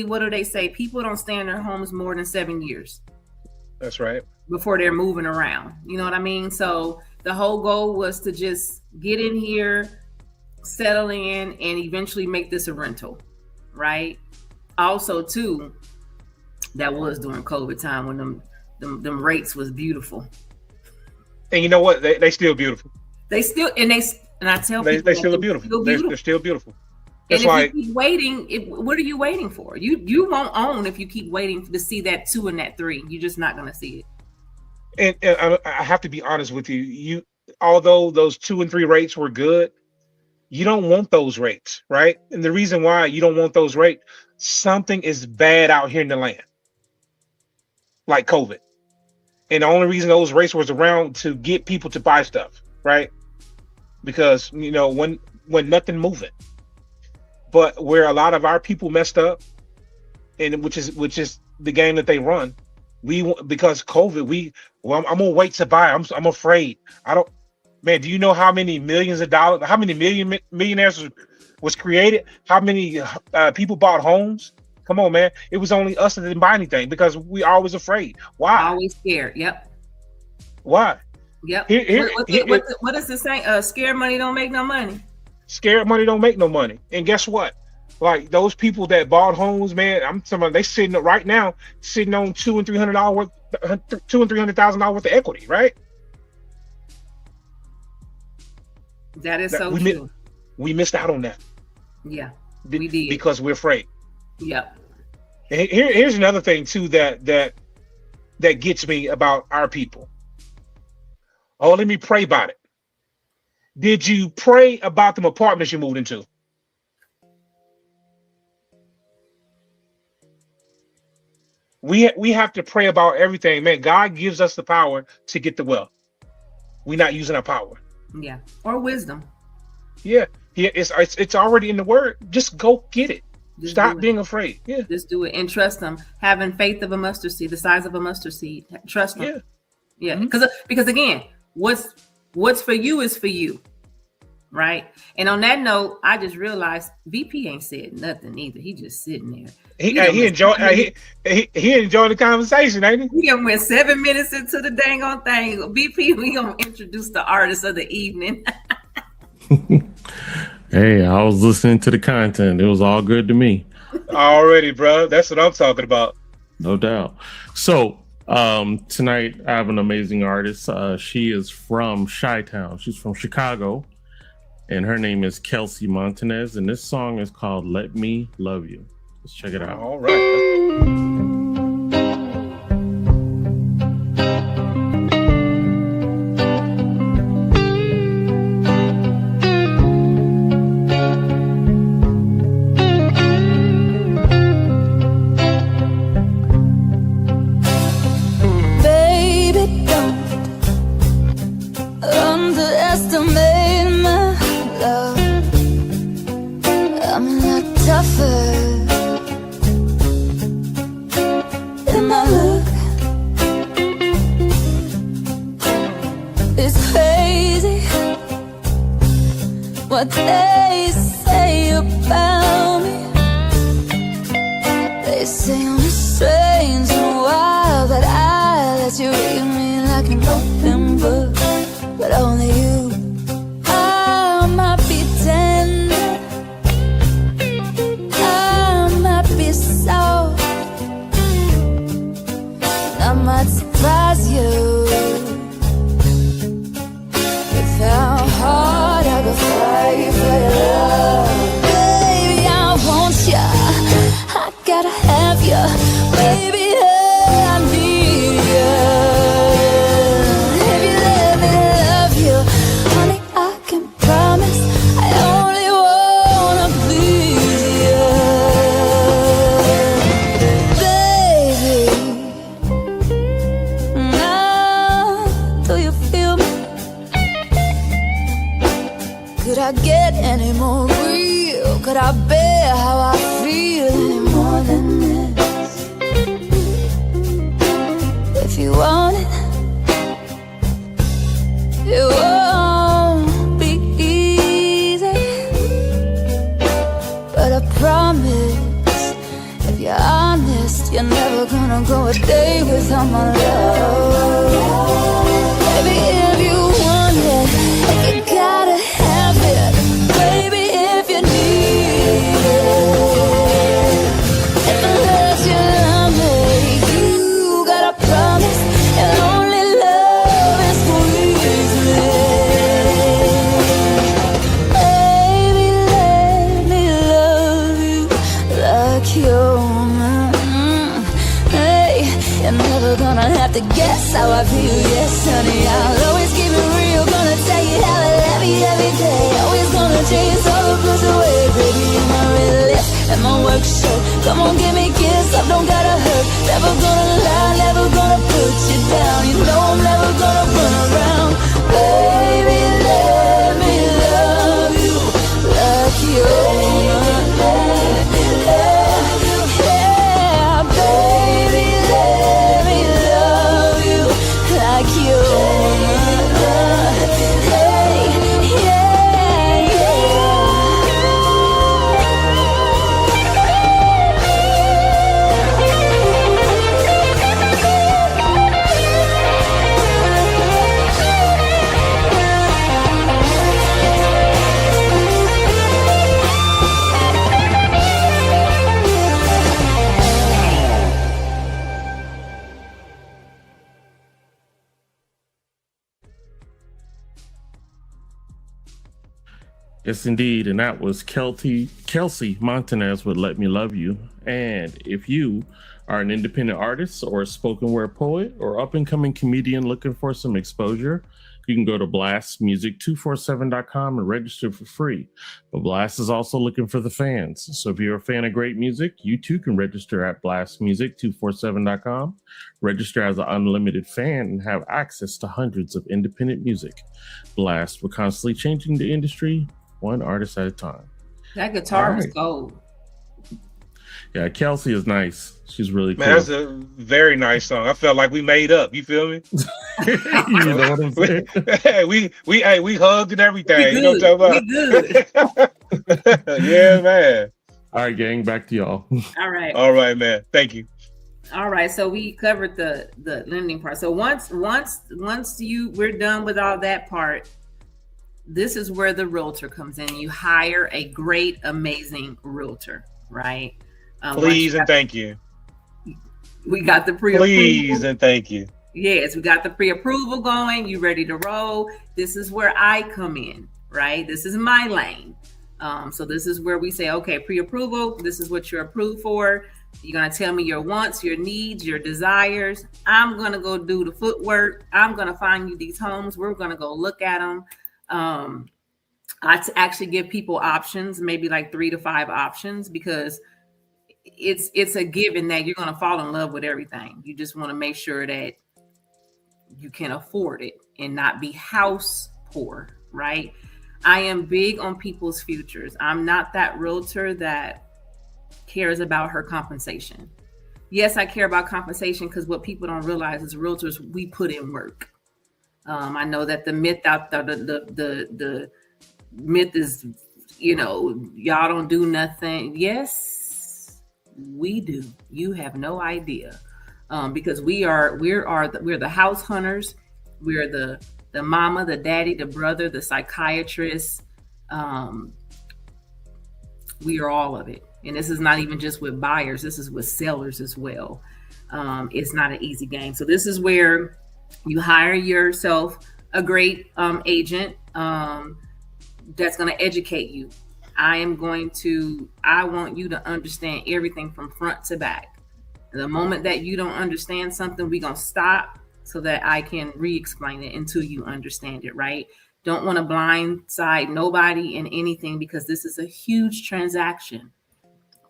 Speaker 4: what do they say? People don't stay in their homes more than 7 years.
Speaker 5: That's right.
Speaker 4: Before they're moving around. You know what I mean? So the whole goal was to just get in here, settle in, and eventually make this a rental, right? Also, too, that was during COVID time when them rates was beautiful.
Speaker 5: And you know what? They still beautiful.
Speaker 4: I tell people
Speaker 5: they still beautiful. They're still beautiful.
Speaker 4: That's and if you keep waiting, what are you waiting for? You won't own if you keep waiting to see that 2 and that 3. You're just not going to see
Speaker 5: it. And I have to be honest with you. Although those 2 and 3 rates were good, you don't want those rates, right? And the reason why you don't want those rates, something is bad out here in the land, like COVID. And the only reason those rates was around to get people to buy stuff, right? Because when nothing moving. But where a lot of our people messed up, and which is the game that they run, because COVID, I'm gonna wait to buy. I'm afraid. Man, do you know how many millions of dollars, how many millionaires was created? How many people bought homes? Come on, man. It was only us that didn't buy anything because we always afraid. Why?
Speaker 4: Always scared. Yep.
Speaker 5: Why?
Speaker 4: Yep. What is the saying? Scared money don't make no money.
Speaker 5: Scared money don't make no money. And guess what? Like those people that bought homes, man, I'm talking about they sitting right now sitting on $200,000 and $300,000 worth of equity, right?
Speaker 4: That is so true.
Speaker 5: We missed out on that.
Speaker 4: Yeah, we did
Speaker 5: because we're afraid.
Speaker 4: Yep.
Speaker 5: And here's another thing too that gets me about our people. Oh, let me pray about it. Did you pray about them apartments you moved into? We have to pray about everything, man. God gives us the power to get the wealth. We're not using our power.
Speaker 4: Yeah, or wisdom.
Speaker 5: Yeah, it's already in the word. Just go get it. Stop being afraid. Yeah,
Speaker 4: just do it and trust them. Having faith of a mustard seed, the size of a mustard seed. Trust them. Yeah. Because again, what's for you is for you, right? And on that note, I just realized VP ain't said nothing either. He just sitting there.
Speaker 5: He enjoyed the conversation, ain't he?
Speaker 4: We done went 7 minutes into the dang on thing. VP, we gonna introduce the artist of the evening.
Speaker 1: Hey, I was listening to the content. It was all good to me.
Speaker 5: Already, bro. That's what I'm talking about.
Speaker 1: No doubt. So tonight I have an amazing artist. She is from Chi-Town. She's from Chicago, and her name is Kelsey Montanez, and this song is called Let Me Love You. Let's check it out.
Speaker 5: All right.
Speaker 3: What they say about me, they say I'm strange and wild, but I let you read me like an open book. But only you, I might be tender, I might be soft, I might surprise you. If how hard I go fight for your love, baby, I want ya, I gotta have ya, baby, I need ya. If you let I get any more real? Could I bear how I feel any more than this? If you want it, it won't be easy, but I promise, if you're honest, you're never gonna go a day without my love. Baby, if you want it, if you gotta have it. Baby, if you need it, if it hurts you love me, you gotta promise and only love and squeeze me. Baby, let me love you like you're mine. Hey, you're never gonna have to guess how I feel. Yes, honey, I'll always keep it real. Gonna tell you how I love you every day. Always gonna chase all the blues away. Baby, you're my relief and my work shirt. Come on, give me a kiss, I don't gotta hurt. Never gonna lie, never gonna put you down. You know I'm never gonna run around. Baby, let me love you like you're mine. Yeah, baby, let me love you like you're mine. Hey, yeah, yeah.
Speaker 1: Yes, indeed. And that was Kelsey Montanez with Let Me Love You. And if you are an independent artist or a spoken word poet or up and coming comedian looking for some exposure, you can go to blastmusic247.com and register for free. But Blast is also looking for the fans. So if you're a fan of great music, you too can register at blastmusic247.com. Register as an unlimited fan and have access to hundreds of independent music. Blast, we're constantly changing the industry, one artist at a time.
Speaker 4: That guitar was gold.
Speaker 1: Yeah, Kelsey is nice. She's really cool.
Speaker 5: Man, that's a very nice song. I felt like we made up. You feel me?
Speaker 1: You know what I'm saying?
Speaker 5: we hugged and everything.
Speaker 4: We
Speaker 5: You know what I'm
Speaker 4: good.
Speaker 5: talking about? Yeah, man.
Speaker 1: All right, gang, back to y'all.
Speaker 4: All
Speaker 5: right, man. Thank you.
Speaker 4: All right, so we covered the lending part. So once we're done with all that part, this is where the realtor comes in. You hire a great, amazing realtor, right?
Speaker 5: Please and thank you.
Speaker 4: We got the pre-approval.
Speaker 5: Please and thank you.
Speaker 4: Yes, we got the pre-approval going. You ready to roll? This is where I come in, right? This is my lane. So this is where we say, okay, pre-approval. This is what you're approved for. You're going to tell me your wants, your needs, your desires. I'm going to go do the footwork. I'm going to find you these homes. We're going to go look at them. I actually give people options, maybe like 3 to 5 options, because it's a given that you're going to fall in love with everything. You just want to make sure that you can afford it and not be house poor, right? I am big on people's futures. I'm not that realtor that cares about her compensation. Yes, I care about compensation because what people don't realize is realtors, we put in work. I know that the myth out there, the myth is, y'all don't do nothing. Yes, we do. You have no idea, because we're the house hunters. We're the mama, the daddy, the brother, the psychiatrist. We are all of it. And this is not even just with buyers. This is with sellers as well. It's not an easy game. So this is where you hire yourself a great agent that's going to educate you. I want you to understand everything from front to back. The moment that you don't understand something, we're going to stop so that I can re-explain it until you understand it, right? Don't want to blindside nobody in anything, because this is a huge transaction.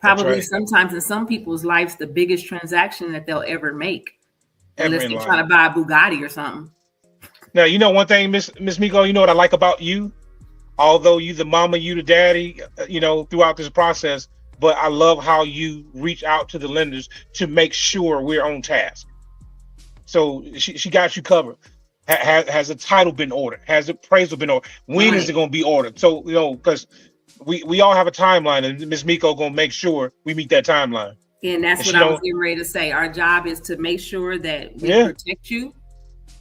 Speaker 4: Probably sometimes in some people's lives, the biggest transaction that they'll ever make. Unless they're trying to buy a Bugatti or something.
Speaker 5: Now, one thing, Miss Miko, you know what I like about you? although you the mama, you the daddy, throughout this process. But I love how you reach out to the lenders to make sure we're on task. So she got you covered. Has a title been ordered? Has the appraisal been ordered? When is it going to be ordered? So because we all have a timeline, and Miss Miko going to make sure we meet that timeline.
Speaker 4: And that's what I was getting ready to say. Our job is to make sure that we protect you.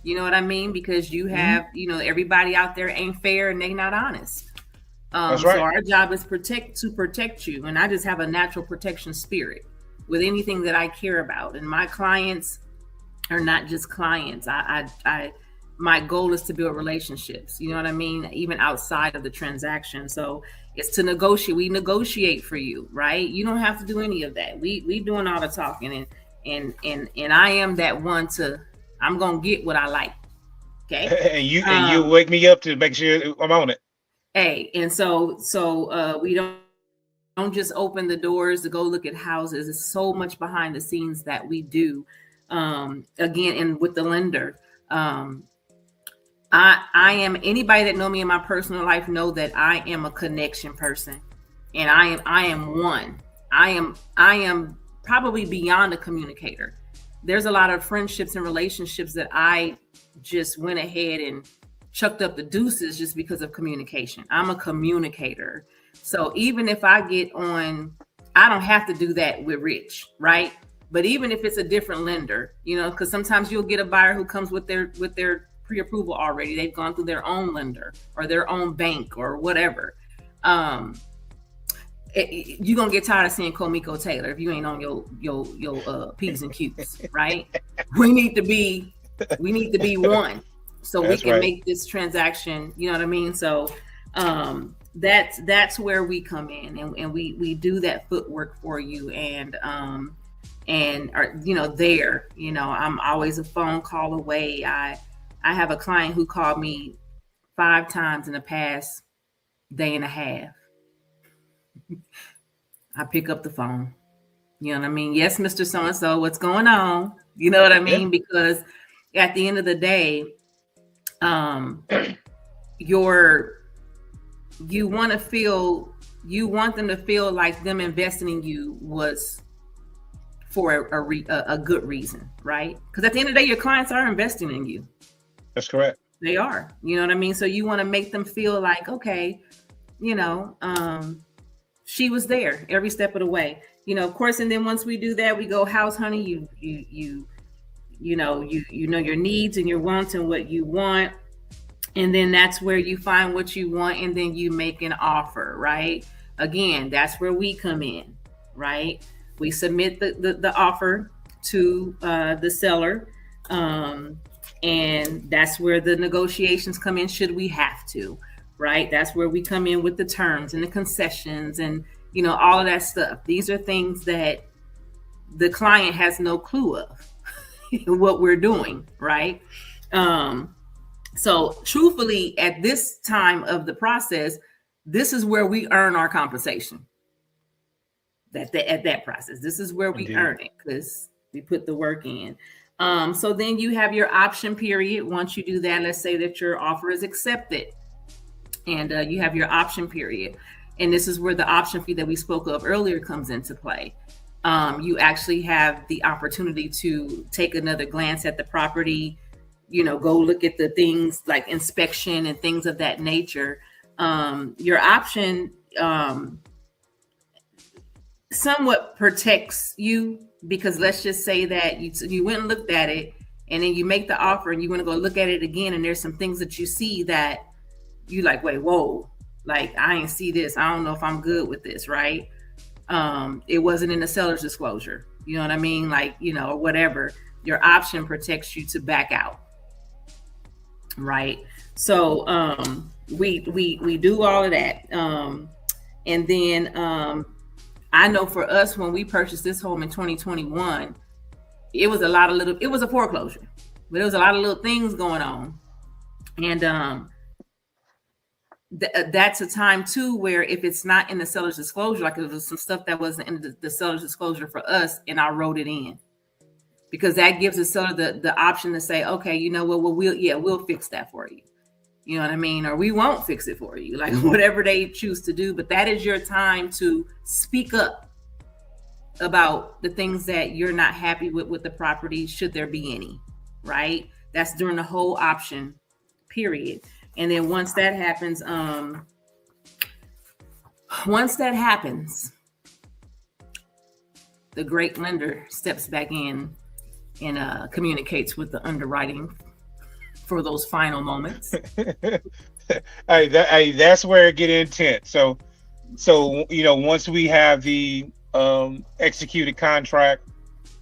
Speaker 4: You know what I mean? Because you have, everybody out there ain't fair and they not honest.
Speaker 5: That's right.
Speaker 4: So our job is to protect you. And I just have a natural protection spirit with anything that I care about. And my clients are not just clients. My goal is to build relationships. You know what I mean? Even outside of the transaction. So it's to negotiate. We negotiate for you, right? You don't have to do any of that. We doing all the talking, and I am that one I'm gonna get what I like. Okay.
Speaker 5: And you wake me up to make sure I'm on it.
Speaker 4: Hey, and so we don't just open the doors to go look at houses. There's so much behind the scenes that we do. Again, and with the lender, I am, anybody that know me in my personal life know that I am a connection person, and I am one. I am probably beyond a communicator. There's a lot of friendships and relationships that I just went ahead and chucked up the deuces just because of communication. I'm a communicator. So even if I get on, I don't have to do that with Rich, right? But even if it's a different lender, because sometimes you'll get a buyer who comes with their pre-approval already. They've gone through their own lender or their own bank or whatever. You're gonna get tired of seeing Comeiko Taylor if you ain't on your P's and Q's, right? We need to be one, so we can make this transaction. You know what I mean? So that's where we come in, and we do that footwork for you, and are there. I'm always a phone call away. I have a client who called me 5 times in the past day and a half. I pick up the phone. You know what I mean? Yes, Mr. So-and-so, what's going on? You know what I mean? Yeah. Because at the end of the day, you want them to feel like them investing in you was for a good reason, right? Because at the end of the day, your clients are investing in you.
Speaker 5: That's correct.
Speaker 4: They are. You know what I mean? So you want to make them feel like, okay, she was there every step of the way. Of course, and then once we do that, we go, house honey, you know your needs and your wants and what you want. And then that's where you find what you want, and then you make an offer, right? Again, that's where we come in, right? We submit the offer to the seller. And that's where the negotiations come in, should we have to, right? That's where we come in with the terms and the concessions and, all of that stuff. These are things that the client has no clue of what we're doing, right? So truthfully, at this time of the process, this is where we earn our compensation. At that process, this is where we earn it because we put the work in. So then you have your option period. Once you do that, let's say that your offer is accepted, and you have your option period. And this is where the option fee that we spoke of earlier comes into play. You actually have the opportunity to take another glance at the property, go look at the things like inspection and things of that nature. Your option somewhat protects you, because let's just say that you went and looked at it, and then you make the offer and you want to go look at it again, and there's some things that you see that you like, wait, whoa, like I ain't see this. I don't know if I'm good with this, right? It wasn't in the seller's disclosure. You know what I mean? Like, or whatever. Your option protects you to back out, right? So we do all of that. And then I know for us, when we purchased this home in 2021, it was a foreclosure, but there was a lot of little things going on. And that's a time too, where if it's not in the seller's disclosure, like there was some stuff that wasn't in the seller's disclosure for us, and I wrote it in, because that gives the seller the option to say, okay, we'll fix that for you. You know what I mean? Or we won't fix it for you, like whatever they choose to do. But that is your time to speak up about the things that you're not happy with the property, should there be any, right? That's during the whole option period. And then once that happens, the great lender steps back in and communicates with the underwriting for those final moments.
Speaker 5: That's where it get intense. So once we have the executed contract,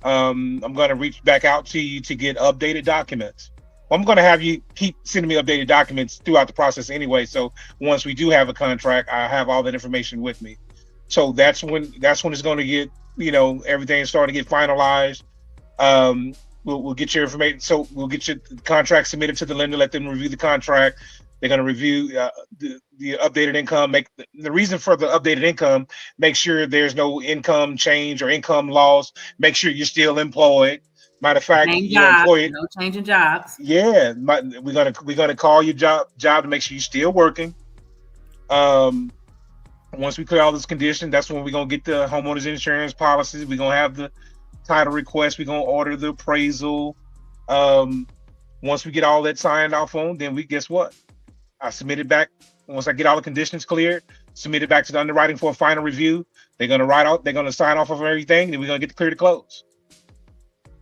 Speaker 5: I'm going to reach back out to you to get updated documents. Well, I'm going to have you keep sending me updated documents throughout the process anyway. So once we do have a contract, I have all that information with me. So that's when it's going to get, everything starting to get finalized. We'll get your information. So we'll get your contract submitted to the lender, let them review the contract. They're going to review the updated income. Make the reason for the updated income, make sure there's no income change or income loss. Make sure you're still employed. Matter of fact,
Speaker 4: no changing jobs.
Speaker 5: Yeah, we're gonna call your job to make sure you're still working. Once we clear all this condition, that's when we're gonna get the homeowners insurance policies. We're gonna have the title request. We're gonna order the appraisal. Once we get all that signed off on, then guess what? I submit it back. Once I get all the conditions cleared, submit it back to the underwriting for a final review. They're gonna sign off of everything, then we're gonna get clear to close.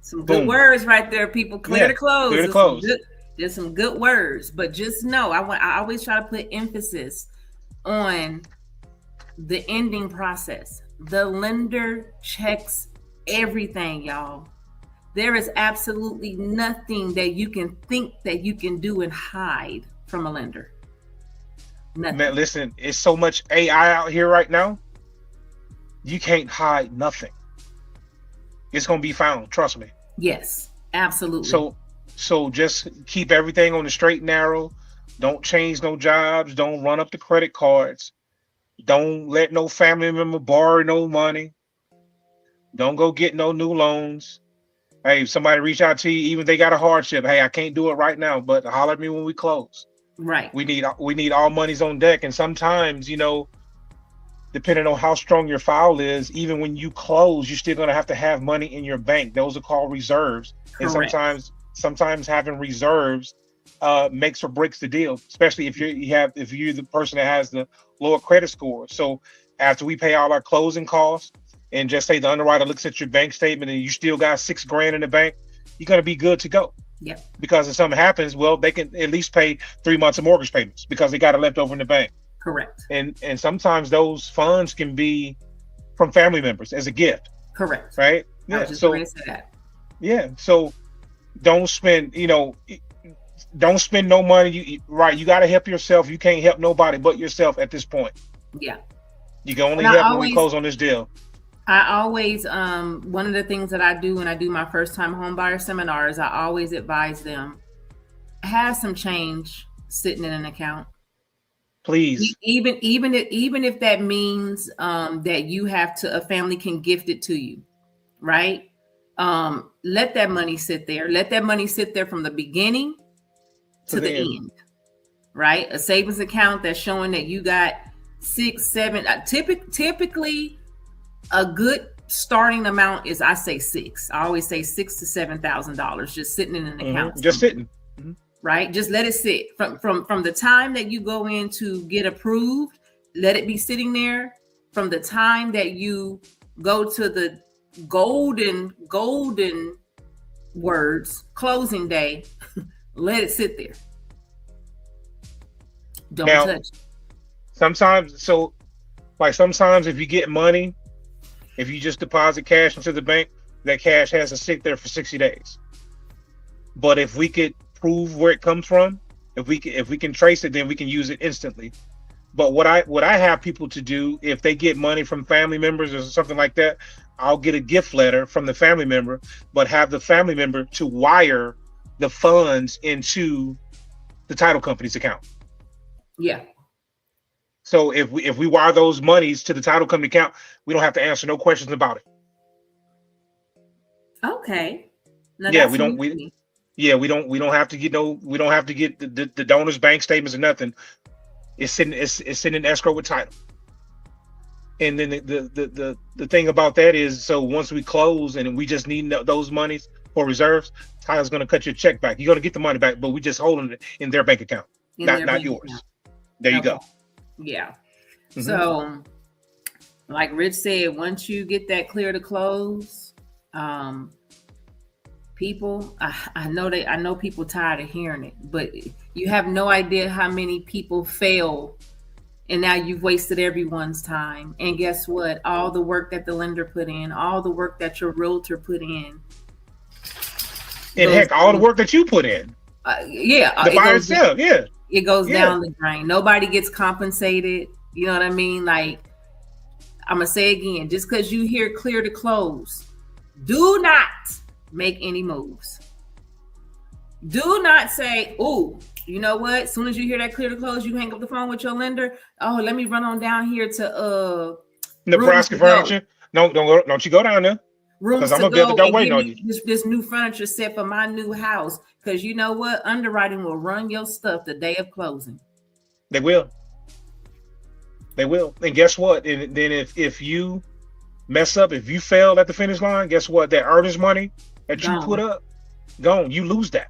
Speaker 4: Some good words right there, people. Clear to close.
Speaker 5: Clear to close.
Speaker 4: There's some good words, but just know, I always try to put emphasis on the ending process. The lender checks everything, y'all. There is absolutely nothing that you can think that you can do and hide from a lender. Nothing.
Speaker 5: Man, listen, it's so much AI out here right now. You can't hide nothing. It's gonna be found. Trust me.
Speaker 4: Yes, absolutely.
Speaker 5: So just keep everything on the straight and narrow. Don't change no jobs. Don't run up the credit cards. Don't let no family member borrow no money. Don't go get no new loans. Hey, if somebody reach out to you, even if they got a hardship, hey, I can't do it right now, but holler at me when we close.
Speaker 4: Right.
Speaker 5: We need all monies on deck. And sometimes, depending on how strong your file is, even when you close, you're still going to have money in your bank. Those are called reserves.
Speaker 4: Correct.
Speaker 5: And sometimes having reserves makes or breaks the deal, especially if you're the person that has the lower credit score. So after we pay all our closing costs, and just say the underwriter looks at your bank statement and you still got $6,000 in the bank, you're going to be good to go.
Speaker 4: Yep.
Speaker 5: Because if something happens, well, they can at least pay 3 months of mortgage payments because they got it left over in the bank.
Speaker 4: Correct.
Speaker 5: And sometimes those funds can be from family members as a gift.
Speaker 4: Correct.
Speaker 5: Right?
Speaker 4: Yeah. I was just going to say that.
Speaker 5: Yeah. So don't spend, don't spend no money. You got to help yourself. You can't help nobody but yourself at this point.
Speaker 4: Yeah.
Speaker 5: You can only help when we close on this deal.
Speaker 4: I always, one of the things that I do when I do my first time home buyer seminars, I always advise them, have some change sitting in an account.
Speaker 5: Please.
Speaker 4: Even if that means that a family can gift it to you, right? Let that money sit there. Let that money sit there from the beginning to the end, right? A savings account that's showing that you got 6, 7, typically a good starting amount is, I say 6. I always say $6,000 to $7,000 just sitting in an account.
Speaker 5: Just sitting.
Speaker 4: Right? Just let it sit from the time that you go in to get approved. Let it be sitting there. From the time that you go to the golden words closing day, let it sit there. Don't touch it.
Speaker 5: Sometimes if you get money, if you just deposit cash into the bank, that cash has to sit there for 60 days. But if we could prove where it comes from, if we can trace it, then we can use it instantly. But what I have people to do, if they get money from family members or something like that, I'll get a gift letter from the family member, but have the family member to wire the funds into the title company's account.
Speaker 4: Yeah.
Speaker 5: So if we wire those monies to the title company account, we don't have to answer no questions about it.
Speaker 4: Okay. Now
Speaker 5: yeah, we don't. Yeah, we don't have to get the donor's bank statements or nothing. It's sitting in escrow with title. And then the thing about that is, so once we close and we just need those monies for reserves, Tyler's going to cut your check back. You're going to get the money back, but we just holding it in their bank account, not yours. Account. There you go.
Speaker 4: Yeah. Mm-hmm. So, like Rich said, once you get that clear to close, people, I know people tired of hearing it, but you have no idea how many people fail. And now you've wasted everyone's time. And guess what? All the work that the lender put in, all the work that your realtor put in.
Speaker 5: And heck, all the work that you put in.
Speaker 4: The
Speaker 5: buy itself, yeah.
Speaker 4: It goes down the drain. Nobody gets compensated. You know what I mean? Like, I'm going to say again, just because you hear clear to close, do not make any moves. Do not say, "Ooh, you know what? As soon as you hear that clear to close, you hang up the phone with your lender. Oh, let me run on down here to
Speaker 5: Nebraska Furniture. No, don't you go down there.
Speaker 4: Rooms
Speaker 5: I'm
Speaker 4: to
Speaker 5: gonna be at the
Speaker 4: go
Speaker 5: door waiting on you.
Speaker 4: This new furniture set for my new house. Because you know what? Underwriting will run your stuff the day of closing.
Speaker 5: They will. And guess what? And then if you mess up, if you fail at the finish line, guess what? That earnest money that you put up, gone. You lose that.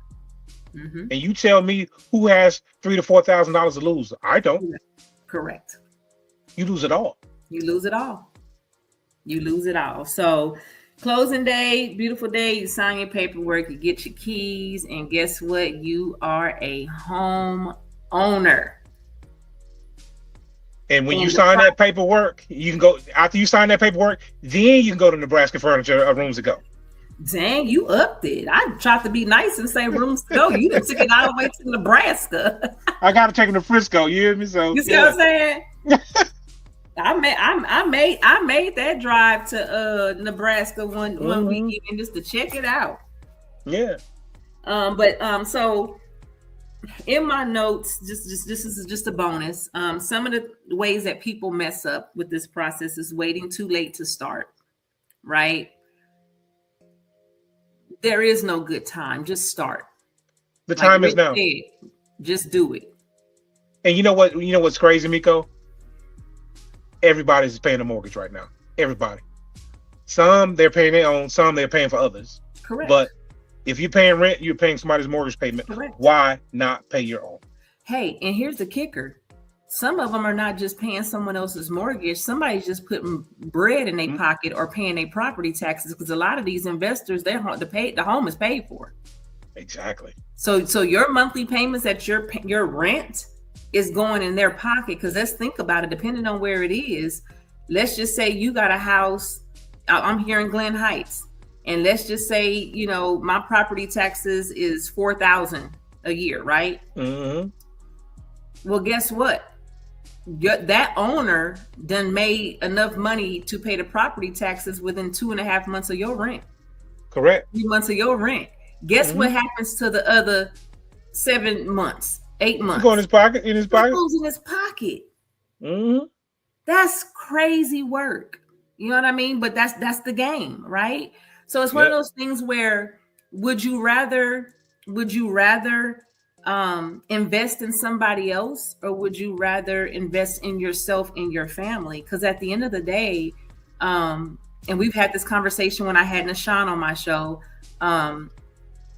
Speaker 5: Mm-hmm. And you tell me who has $3,000 to $4,000 to lose? I don't.
Speaker 4: Correct.
Speaker 5: You lose it all.
Speaker 4: You lose it all. So closing day, beautiful day. You sign your paperwork, you get your keys, and guess what? You are a home owner.
Speaker 5: And when you sign that paperwork, you can go after you sign that paperwork. Then you can go to Nebraska Furniture Rooms to Go.
Speaker 4: Dang, you upped it. I tried to be nice and say rooms to go. You done took it all the way to Nebraska.
Speaker 5: I gotta take him to Frisco. You hear me? So
Speaker 4: you see what I'm saying? I made that drive to Nebraska one weekend just to check it out.
Speaker 5: Yeah.
Speaker 4: So in my notes, just this is just a bonus. Some of the ways that people mess up with this process is waiting too late to start. Right? There is no good time. Just start.
Speaker 5: The time is now.
Speaker 4: Just do it.
Speaker 5: And you know what? You know what's crazy, Miko? Everybody's paying a mortgage right now. Everybody. Some they're paying their own. Some they're paying for others.
Speaker 4: Correct.
Speaker 5: But if you're paying rent, you're paying somebody's mortgage payment.
Speaker 4: Correct.
Speaker 5: Why not pay your own?
Speaker 4: Hey, and here's the kicker. Some of them are not just paying someone else's mortgage. Somebody's just putting bread in their pocket or paying their property taxes, because a lot of these investors, the home is paid for.
Speaker 5: Exactly.
Speaker 4: So your monthly payments at your rent is going in their pocket. Because let's think about it, depending on where it is. Let's just say you got a house. I'm here in Glen Heights, and let's just say my property taxes is $4,000 a year, right?
Speaker 5: Mm-hmm.
Speaker 4: Well, guess what? That owner done made enough money to pay the property taxes within 2.5 months of your rent.
Speaker 5: Correct.
Speaker 4: 3 months of your rent. Guess what happens to the other 7 months, 8 months?
Speaker 5: Go in his pocket. In his pocket.
Speaker 4: Goes in his pocket.
Speaker 5: Mm-hmm.
Speaker 4: That's crazy work. You know what I mean? But that's the game, right? So it's one of those things where would you rather invest in somebody else, or would you rather invest in yourself and your family? Because at the end of the day, and we've had this conversation when I had Nashawn on my show,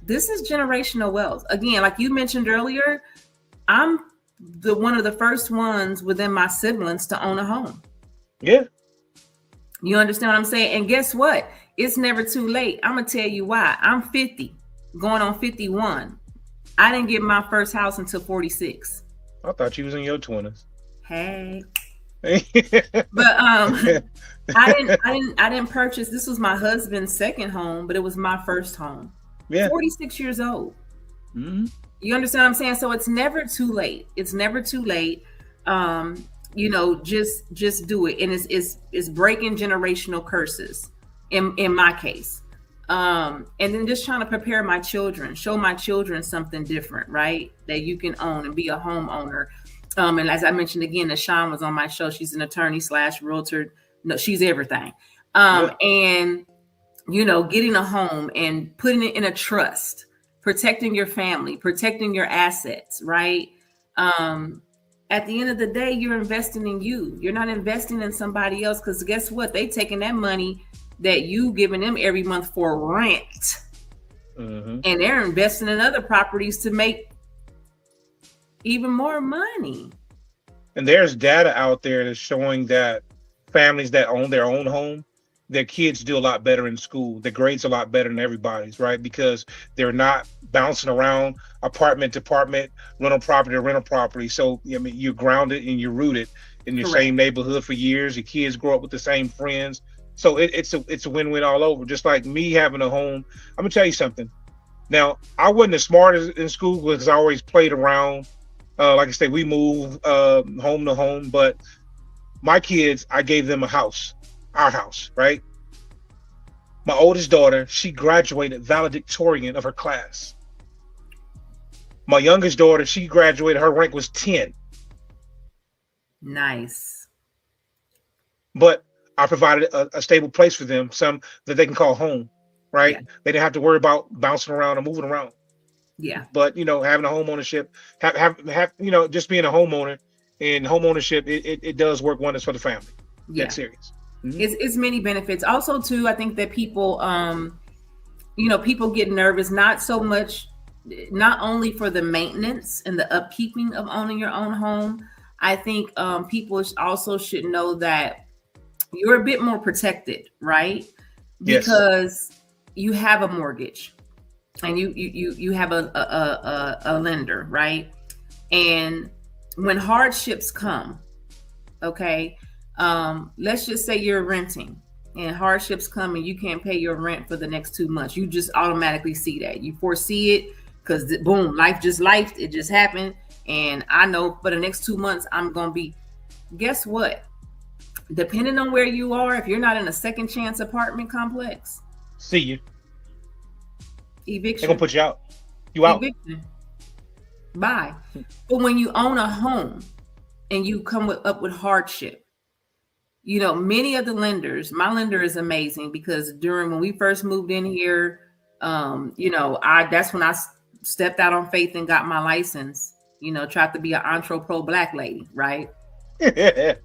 Speaker 4: this is generational wealth. Again, like you mentioned earlier, I'm one of the first ones within my siblings to own a home.
Speaker 5: Yeah.
Speaker 4: You understand what I'm saying? And guess what? It's never too late. I'm going to tell you why. I'm 50, going on 51. I didn't get my first house until 46.
Speaker 5: I thought you was in your 20s.
Speaker 4: Hey. But I didn't purchase. This was my husband's second home, but it was my first home.
Speaker 5: Yeah.
Speaker 4: 46 years old.
Speaker 5: Mm-hmm.
Speaker 4: You understand what I'm saying? So it's never too late. It's never too late. Just do it. And it's breaking generational curses in my case. And then just trying to prepare my children, show my children something different, right? That you can own and be a homeowner. And as I mentioned again, Nashawn was on my show. She's an attorney / realtor. No, she's everything. And, getting a home and putting it in a trust protecting your family, protecting your assets, right? At the end of the day, you're investing in you. You're not investing in somebody else, because guess what? They taking that money that you giving them every month for rent, and they're investing in other properties to make even more money.
Speaker 5: And there's data out there that's showing that families that own their own home, their kids do a lot better in school. Their grades are a lot better than everybody's, right? Because they're not bouncing around apartment to apartment, rental property to rental property. So, I mean, you're grounded and you're rooted in your
Speaker 4: Correct.
Speaker 5: same neighborhood for years. Your kids grow up with the same friends. So it's a win-win all over. Just like me having a home. I'm gonna tell you something. Now, I wasn't as smart as in school because I always played around. Like I say, we move home to home, but my kids, I gave them a house, our house, right? My oldest daughter, she graduated valedictorian of her class. My youngest daughter, she graduated, her rank was 10.
Speaker 4: Nice.
Speaker 5: But I provided a stable place for them, some that they can call home, right?
Speaker 4: Yeah.
Speaker 5: They didn't have to worry about bouncing around or moving around.
Speaker 4: Yeah.
Speaker 5: But, having a home ownership, just being a homeowner and home ownership, it does work wonders for the family.
Speaker 4: Yeah.
Speaker 5: That's serious.
Speaker 4: It's many benefits. Also, too, I think that people, people get nervous, not only for the maintenance and the upkeeping of owning your own home. I think people also should know that you're a bit more protected, right? Because you have a mortgage and you have a lender, right? And when hardships come, okay, let's just say you're renting and hardships come and you can't pay your rent for the next 2 months. You just automatically see that. You foresee it because boom, life it just happened. And I know for the next 2 months, I'm going to be, guess what? Depending on where you are, if you're not in a second chance apartment complex,
Speaker 5: see you.
Speaker 4: Eviction.
Speaker 5: They're going to put you out. You out.
Speaker 4: Eviction. Bye. But when you own a home and you come up with hardship, many of the lenders, my lender is amazing because when we first moved in here, that's when I stepped out on faith and got my license, tried to be an entrepreneur pro black lady, right? And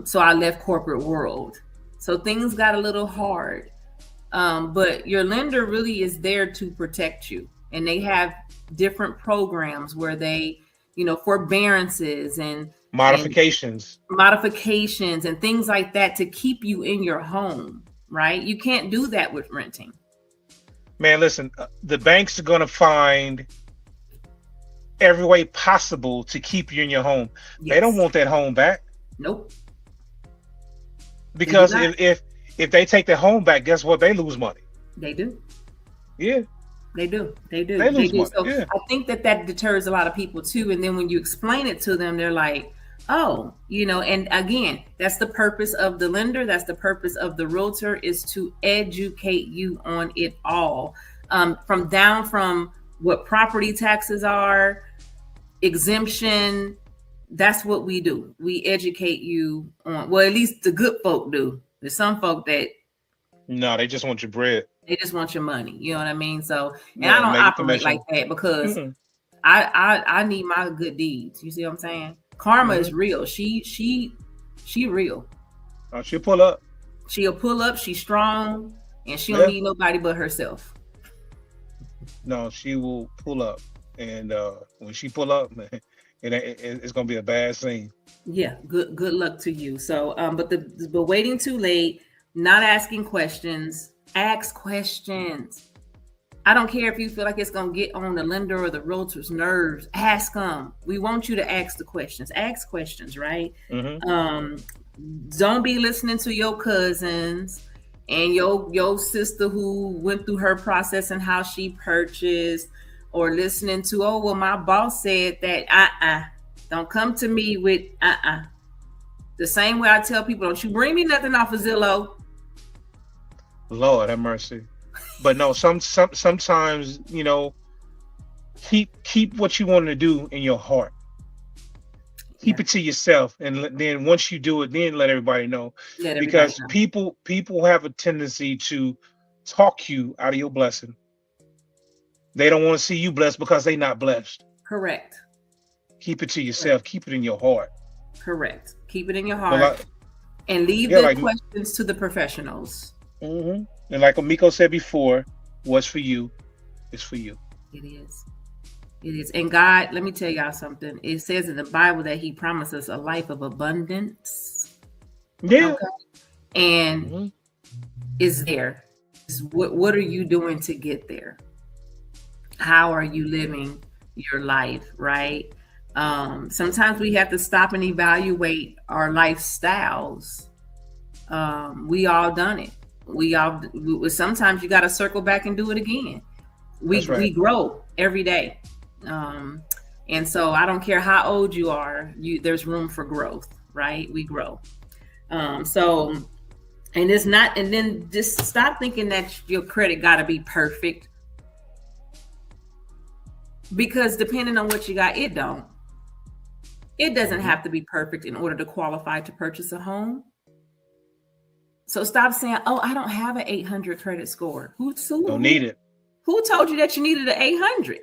Speaker 4: so I left corporate world. So things got a little hard. But your lender really is there to protect you. And they have different programs where they, forbearances and modifications and things like that to keep you in your home, right? You can't do that with renting.
Speaker 5: Man, listen, the banks are going to find every way possible to keep you in your home. Yes. They don't want that home back.
Speaker 4: Nope.
Speaker 5: Because if they take their home back, guess what? They lose money.
Speaker 4: They do.
Speaker 5: Yeah.
Speaker 4: They do. They do.
Speaker 5: They lose money.
Speaker 4: So
Speaker 5: yeah.
Speaker 4: I think that deters a lot of people too. And then when you explain it to them, they're like, oh, and again, that's the purpose of the lender. That's the purpose of the realtor, is to educate you on it all. From what property taxes are, exemption. That's what we do. We educate you on, well, at least the good folk do. There's some folk that
Speaker 5: no, they just want your bread.
Speaker 4: They just want your money. You know what I mean? So, and I don't operate like that because I need my good deeds. You see what I'm saying? Karma is real. She real.
Speaker 5: Oh, she'll pull up.
Speaker 4: She'll pull up. She's strong, and she don't need nobody but herself.
Speaker 5: No, she will pull up, and when she pull up, man, it's gonna be a bad scene.
Speaker 4: Yeah, good luck to you. So, but waiting too late, not asking questions. Ask questions. I don't care if you feel like it's gonna get on the lender or the realtor's nerves. Ask them. We want you to ask the questions. Ask questions, right? Don't be listening to your cousins and your sister who went through her process and how she purchased, or listening to, oh, well, my boss said that. Don't come to me with The same way I tell people, don't you bring me nothing off of Zillow.
Speaker 5: Lord have mercy. But no, sometimes, keep what you want to do in your heart. Keep it to yourself, and then once you do it, then let everybody know. Because people have a tendency to talk you out of your blessing. They don't want to see you blessed because they're not blessed.
Speaker 4: Correct.
Speaker 5: Keep it to yourself. Keep it in your heart.
Speaker 4: Correct. Keep it in your
Speaker 5: But
Speaker 4: heart and leave the questions to the professionals.
Speaker 5: And like Comeiko said before, what's for you is for you.
Speaker 4: It is. It is. And God, let me tell y'all something. It says in the Bible that he promises a life of abundance.
Speaker 5: Yeah.
Speaker 4: Okay? And is there. What are you doing to get there? How are you living your life, right? Sometimes we have to stop and evaluate our lifestyles. We all done it. Sometimes you got to circle back and do it again. We grow every day. And so I don't care how old you are, there's room for growth, right? We grow. And it's not, and then just stop thinking that your credit got to be perfect, because depending on what you got, it doesn't have to be perfect in order to qualify to purchase a home. So stop saying, oh, I don't have an 800 credit score.
Speaker 5: Don't need it.
Speaker 4: Who told you that you needed an 800?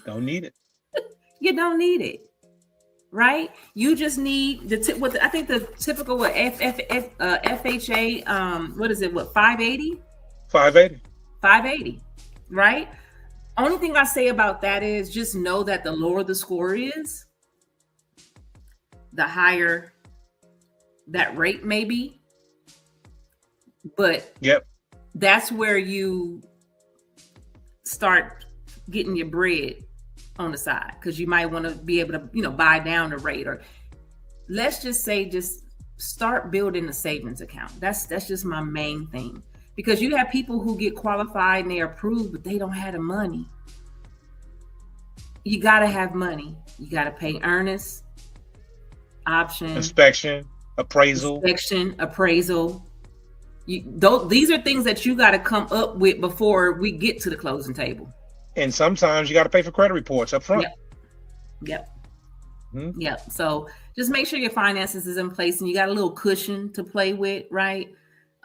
Speaker 4: Don't
Speaker 5: need it.
Speaker 4: You don't need it. Right? You just need I think the typical FHA, what is it? What, 580?
Speaker 5: 580.
Speaker 4: 580, right? Only thing I say about that is just know that the lower the score is, the higher that rate may be. But that's where you start getting your bread on the side, because you might want to be able to, buy down the rate, or let's just say, just start building a savings account. That's just my main thing, because you have people who get qualified and they're approved, but they don't have the money. You got to have money. You got to pay earnest, option,
Speaker 5: inspection, appraisal.
Speaker 4: These are things that you got to come up with before we get to the closing table.
Speaker 5: And sometimes you got to pay for credit reports up front.
Speaker 4: Yep. So just make sure your finances is in place and you got a little cushion to play with, right?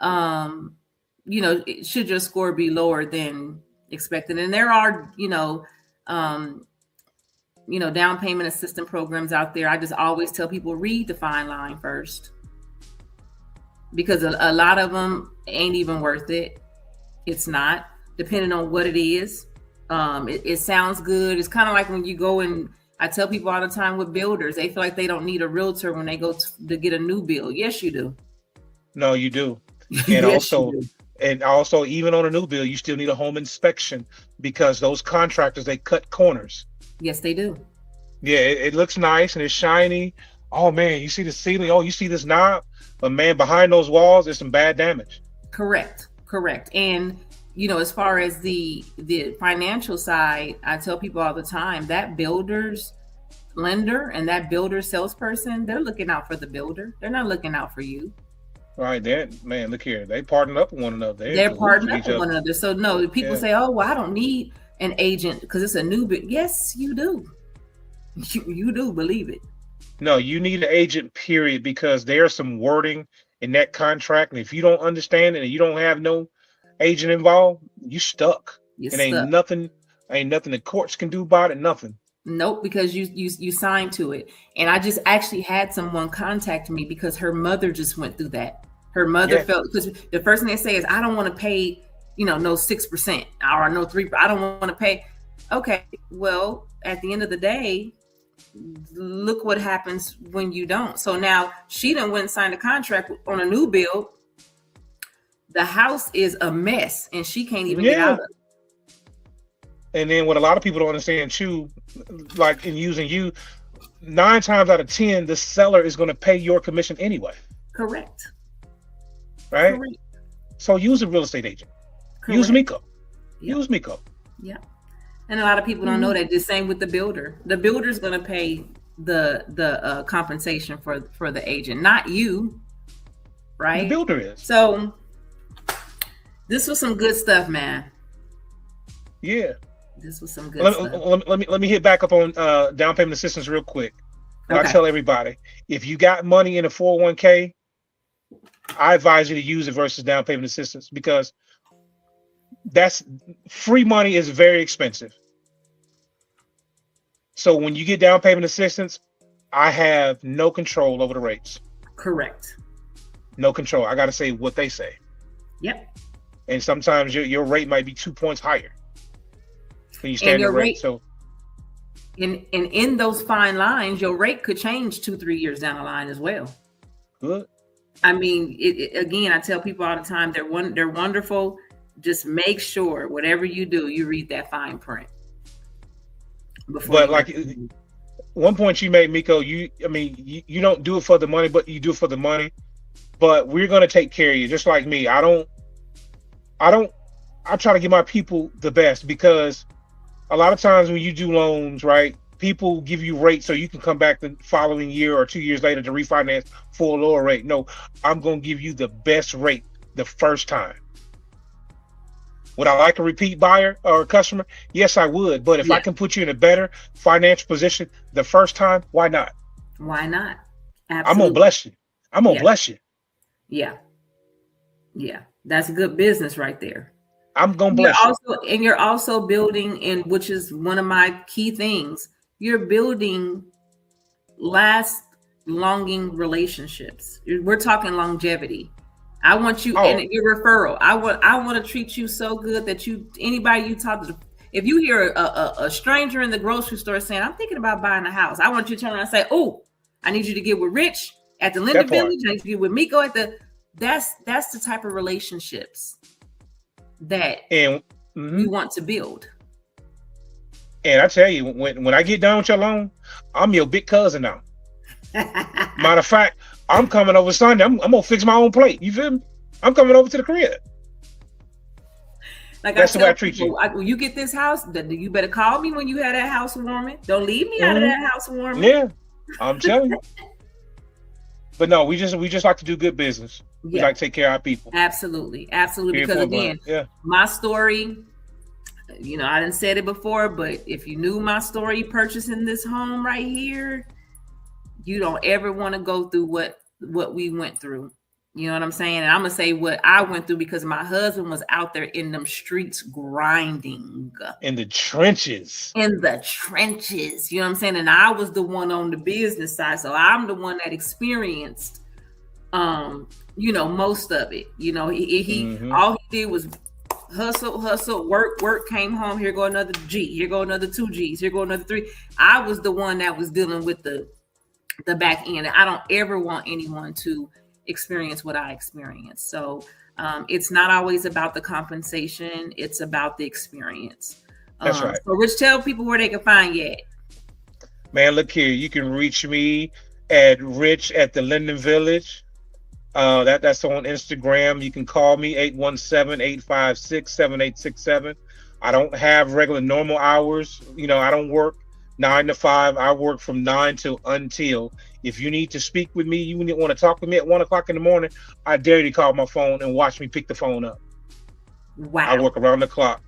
Speaker 4: Should your score be lower than expected. And there are, down payment assistance programs out there. I just always tell people, read the fine line first, because a lot of them ain't even worth it. It's not, depending on what it is. It sounds good. It's kind of like when you go, and I tell people all the time with builders, they feel like they don't need a realtor when they go to get a new build. Yes, you do.
Speaker 5: No, you do. And
Speaker 4: Yes,
Speaker 5: also, even on a new build, you still need a home inspection, because those contractors, they cut corners.
Speaker 4: Yes, they do.
Speaker 5: Yeah, it looks nice and it's shiny. Oh man, you see the ceiling. Oh, you see this knob. But man, behind those walls, there's some bad damage.
Speaker 4: Correct. And as far as the financial side, I tell people all the time that builder's lender and that builder salesperson, they're looking out for the builder. They're not looking out for you.
Speaker 5: Right. Man, look here. They partner up with one another.
Speaker 4: They're partnering up with one another. So no, people say, oh, well, I don't need an agent because it's a new build. Yes, you do. You do, believe it.
Speaker 5: No, you need an agent, period, because there's some wording in that contract. And if you don't understand it and you don't have no agent involved, you stuck. Ain't nothing the courts can do about it. Nothing.
Speaker 4: Nope, because you signed to it. And I just actually had someone contact me because her mother just went through that. Her mother felt, because the first thing they say is, I don't want to pay, no 6% or no 3%. I don't want to pay. Okay, well, at the end of the day, look what happens when you don't. So now she done went and signed a contract on a new build. The house is a mess and she can't even get out of it.
Speaker 5: And then what a lot of people don't understand too, like in using you, 9 times out of 10, the seller is going to pay your commission anyway.
Speaker 4: Correct.
Speaker 5: Right? Correct. So use a real estate agent. Correct. Use Miko.
Speaker 4: Yep.
Speaker 5: Use Miko.
Speaker 4: Yeah. And a lot of people don't know that. The same with the builder. The builder's going to pay the compensation for the agent, not you. Right?
Speaker 5: The builder is.
Speaker 4: So this was some good stuff, man.
Speaker 5: Yeah.
Speaker 4: This was some good stuff.
Speaker 5: Let me hit back up on down payment assistance real quick. Okay. I tell everybody, if you got money in a 401k, I advise you to use it versus down payment assistance, because that's free money is very expensive. So when you get down payment assistance, I have no control over the rates.
Speaker 4: Correct.
Speaker 5: No control. I got to say what they say.
Speaker 4: Yep.
Speaker 5: And sometimes your rate might be 2 points higher than your standard rate. So
Speaker 4: in those fine lines, your rate could change 2-3 years down the line as well.
Speaker 5: good.
Speaker 4: I mean, again, I tell people all the time, they're wonderful. Just make sure whatever you do, you read that fine print.
Speaker 5: But like one point you made, Miko, you don't do it for the money, but you do it for the money. But we're gonna take care of you, just like me. I try to give my people the best, because a lot of times when you do loans, right, people give you rates so you can come back the following year or 2 years later to refinance for a lower rate. No, I'm gonna give you the best rate the first time. Would I like a repeat buyer or a customer? Yes, I would. But if I can put you in a better financial position the first time, why not?
Speaker 4: Why not? Absolutely.
Speaker 5: I'm gonna bless you. I'm gonna bless you.
Speaker 4: Yeah. Yeah. That's good business right there.
Speaker 5: I'm gonna bless you.
Speaker 4: And you're also building, and which is one of my key things, you're building longing relationships. We're talking longevity. I want you, and your referral. I want to treat you so good that anybody you talk to, if you hear a stranger in the grocery store saying, "I'm thinking about buying a house," I want you to turn around and say, "Oh, I need you to get with Rich at the Linden Village. I need you to get with Miko at the." That's the type of relationships that you want to build.
Speaker 5: And I tell you, when I get done with your loan, I'm your big cousin now. Matter of fact, I'm coming over Sunday. I'm gonna fix my own plate. You feel me? I'm coming over to the crib.
Speaker 4: Like
Speaker 5: that's the way I treat you.
Speaker 4: When you get this house, you better call me when you have that house warming. Don't leave me out of that house warming.
Speaker 5: Yeah, I'm telling you. But no, we just like to do good business. We like to take care of our people.
Speaker 4: Absolutely. Because again, my story, I didn't say it before, but if you knew my story purchasing this home right here, you don't ever want to go through what we went through. You know what I'm saying? And I'm going to say what I went through, because my husband was out there in them streets grinding.
Speaker 5: In the trenches. You
Speaker 4: know what I'm saying? And I was the one on the business side. So I'm the one that experienced, most of it. He all he did was hustle, work, came home. Here go another G. Here go another 2 Gs. Here go another 3. I was the one that was dealing with the back end. I don't ever want anyone to experience what I experienced. So it's not always about the compensation. It's about the experience.
Speaker 5: That's right.
Speaker 4: So Rich, tell people where they can find you at.
Speaker 5: Man, look here. You can reach me at Rich at the Linden Village. That's on Instagram. You can call me 817-856-7867. I don't have regular normal hours. I don't work 9 to 5. I work from 9 till until. If you need to speak with me, you want to talk with me at 1 o'clock in the morning, I dare you to call my phone and watch me pick the phone up.
Speaker 4: Wow.
Speaker 5: I work around the clock.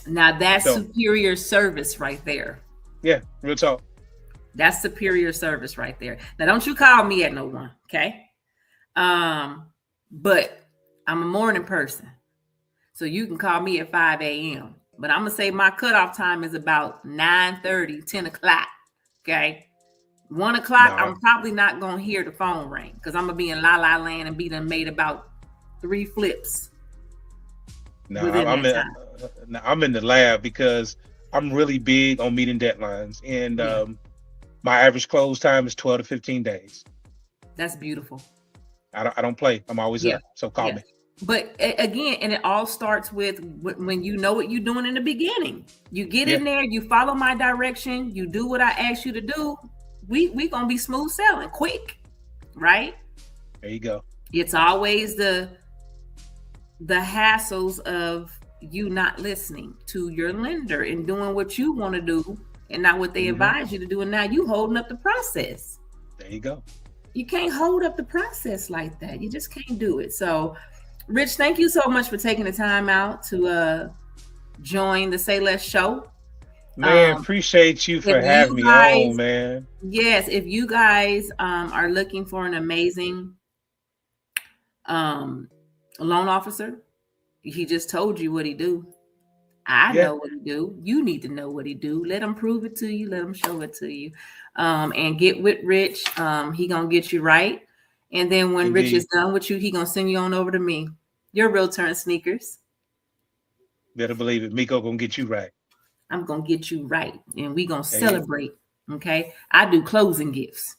Speaker 4: Now that's superior service right there.
Speaker 5: Yeah, real talk.
Speaker 4: That's superior service right there. Now don't you call me at no 1, okay? But I'm a morning person. So you can call me at 5 a.m. But I'm going to say my cutoff time is about 9:30, 10 o'clock. Okay. 1 o'clock, I'm probably not going to hear the phone ring, because I'm going to be in La La Land and be done made about 3 flips.
Speaker 5: I'm in the lab, because I'm really big on meeting deadlines. And my average close time is 12 to 15 days.
Speaker 4: That's beautiful.
Speaker 5: I don't play. I'm always up. So call me.
Speaker 4: But again, and it all starts with when you know what you're doing in the beginning. You get in there, you follow my direction, you do what I asked you to do. We gonna be smooth sailing, quick, right?
Speaker 5: There you go.
Speaker 4: It's always the hassles of you not listening to your lender and doing what you want to do and not what they advise you to do. And now you holding up the process.
Speaker 5: There you go.
Speaker 4: You can't hold up the process like that. You just can't do it. So Rich, thank you so much for taking the time out to join the Say Less show.
Speaker 5: Man, appreciate you for having me on, man.
Speaker 4: Yes, if you guys are looking for an amazing loan officer, he just told you what he do. I
Speaker 5: Yeah.
Speaker 4: know what he do. You need to know what he do. Let him prove it to you. Let him show it to you. And get with Rich. He gonna get you right. And then when Rich
Speaker 5: Indeed.
Speaker 4: is done with you, he gonna send you on over to me. Your real turn sneakers.
Speaker 5: Better believe it. Miko gonna get you right.
Speaker 4: I'm gonna get you right, and we gonna
Speaker 5: There you go.
Speaker 4: celebrate. Okay, I do closing gifts.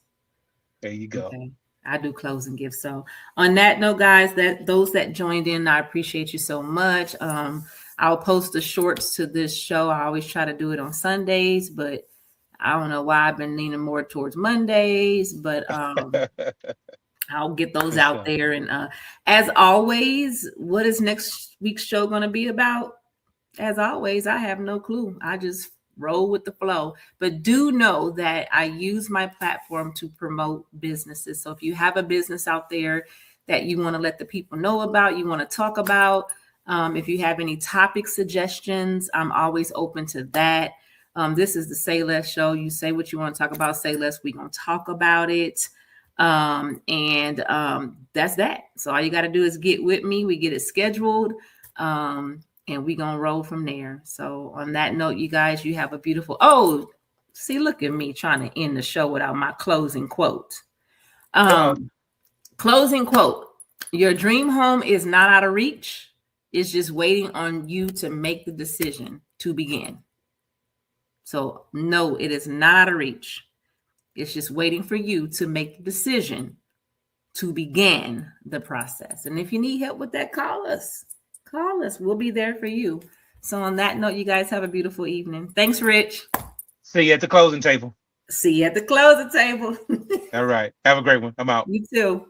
Speaker 5: There you go.
Speaker 4: Okay, I do closing gifts. So on that note, guys, that those that joined in, I appreciate you so much. I'll post the shorts to this show. I always try to do it on Sundays, but I don't know why I've been leaning more towards Mondays. But I'll get those
Speaker 5: Good
Speaker 4: out
Speaker 5: stuff.
Speaker 4: there. And as always, what is next week's show going to be about? As always, I have no clue. I just roll with the flow. But do know that I use my platform to promote businesses. So if you have a business out there that you want to let the people know about, you want to talk about, if you have any topic suggestions, I'm always open to that. This is the Say Less show. You say what you want to talk about, say less. We're going to talk about it. That's that. So all you got to do is get with me. We get it scheduled. And we gonna roll from there. So on that note, you guys, you have a beautiful. Oh, see, look at me trying to end the show without my closing quote. Closing quote: your dream home is not out of reach. It's just waiting on you to make the decision to begin. So no, it is not out of reach. It's just waiting for you to make the decision to begin the process. And if you need help with that, call us. Call us. We'll be there for you. So on that note, you guys have a beautiful evening. Thanks, Rich.
Speaker 5: See you at the closing table.
Speaker 4: See you at the closing table.
Speaker 5: All right. Have a great one. I'm out.
Speaker 4: You too.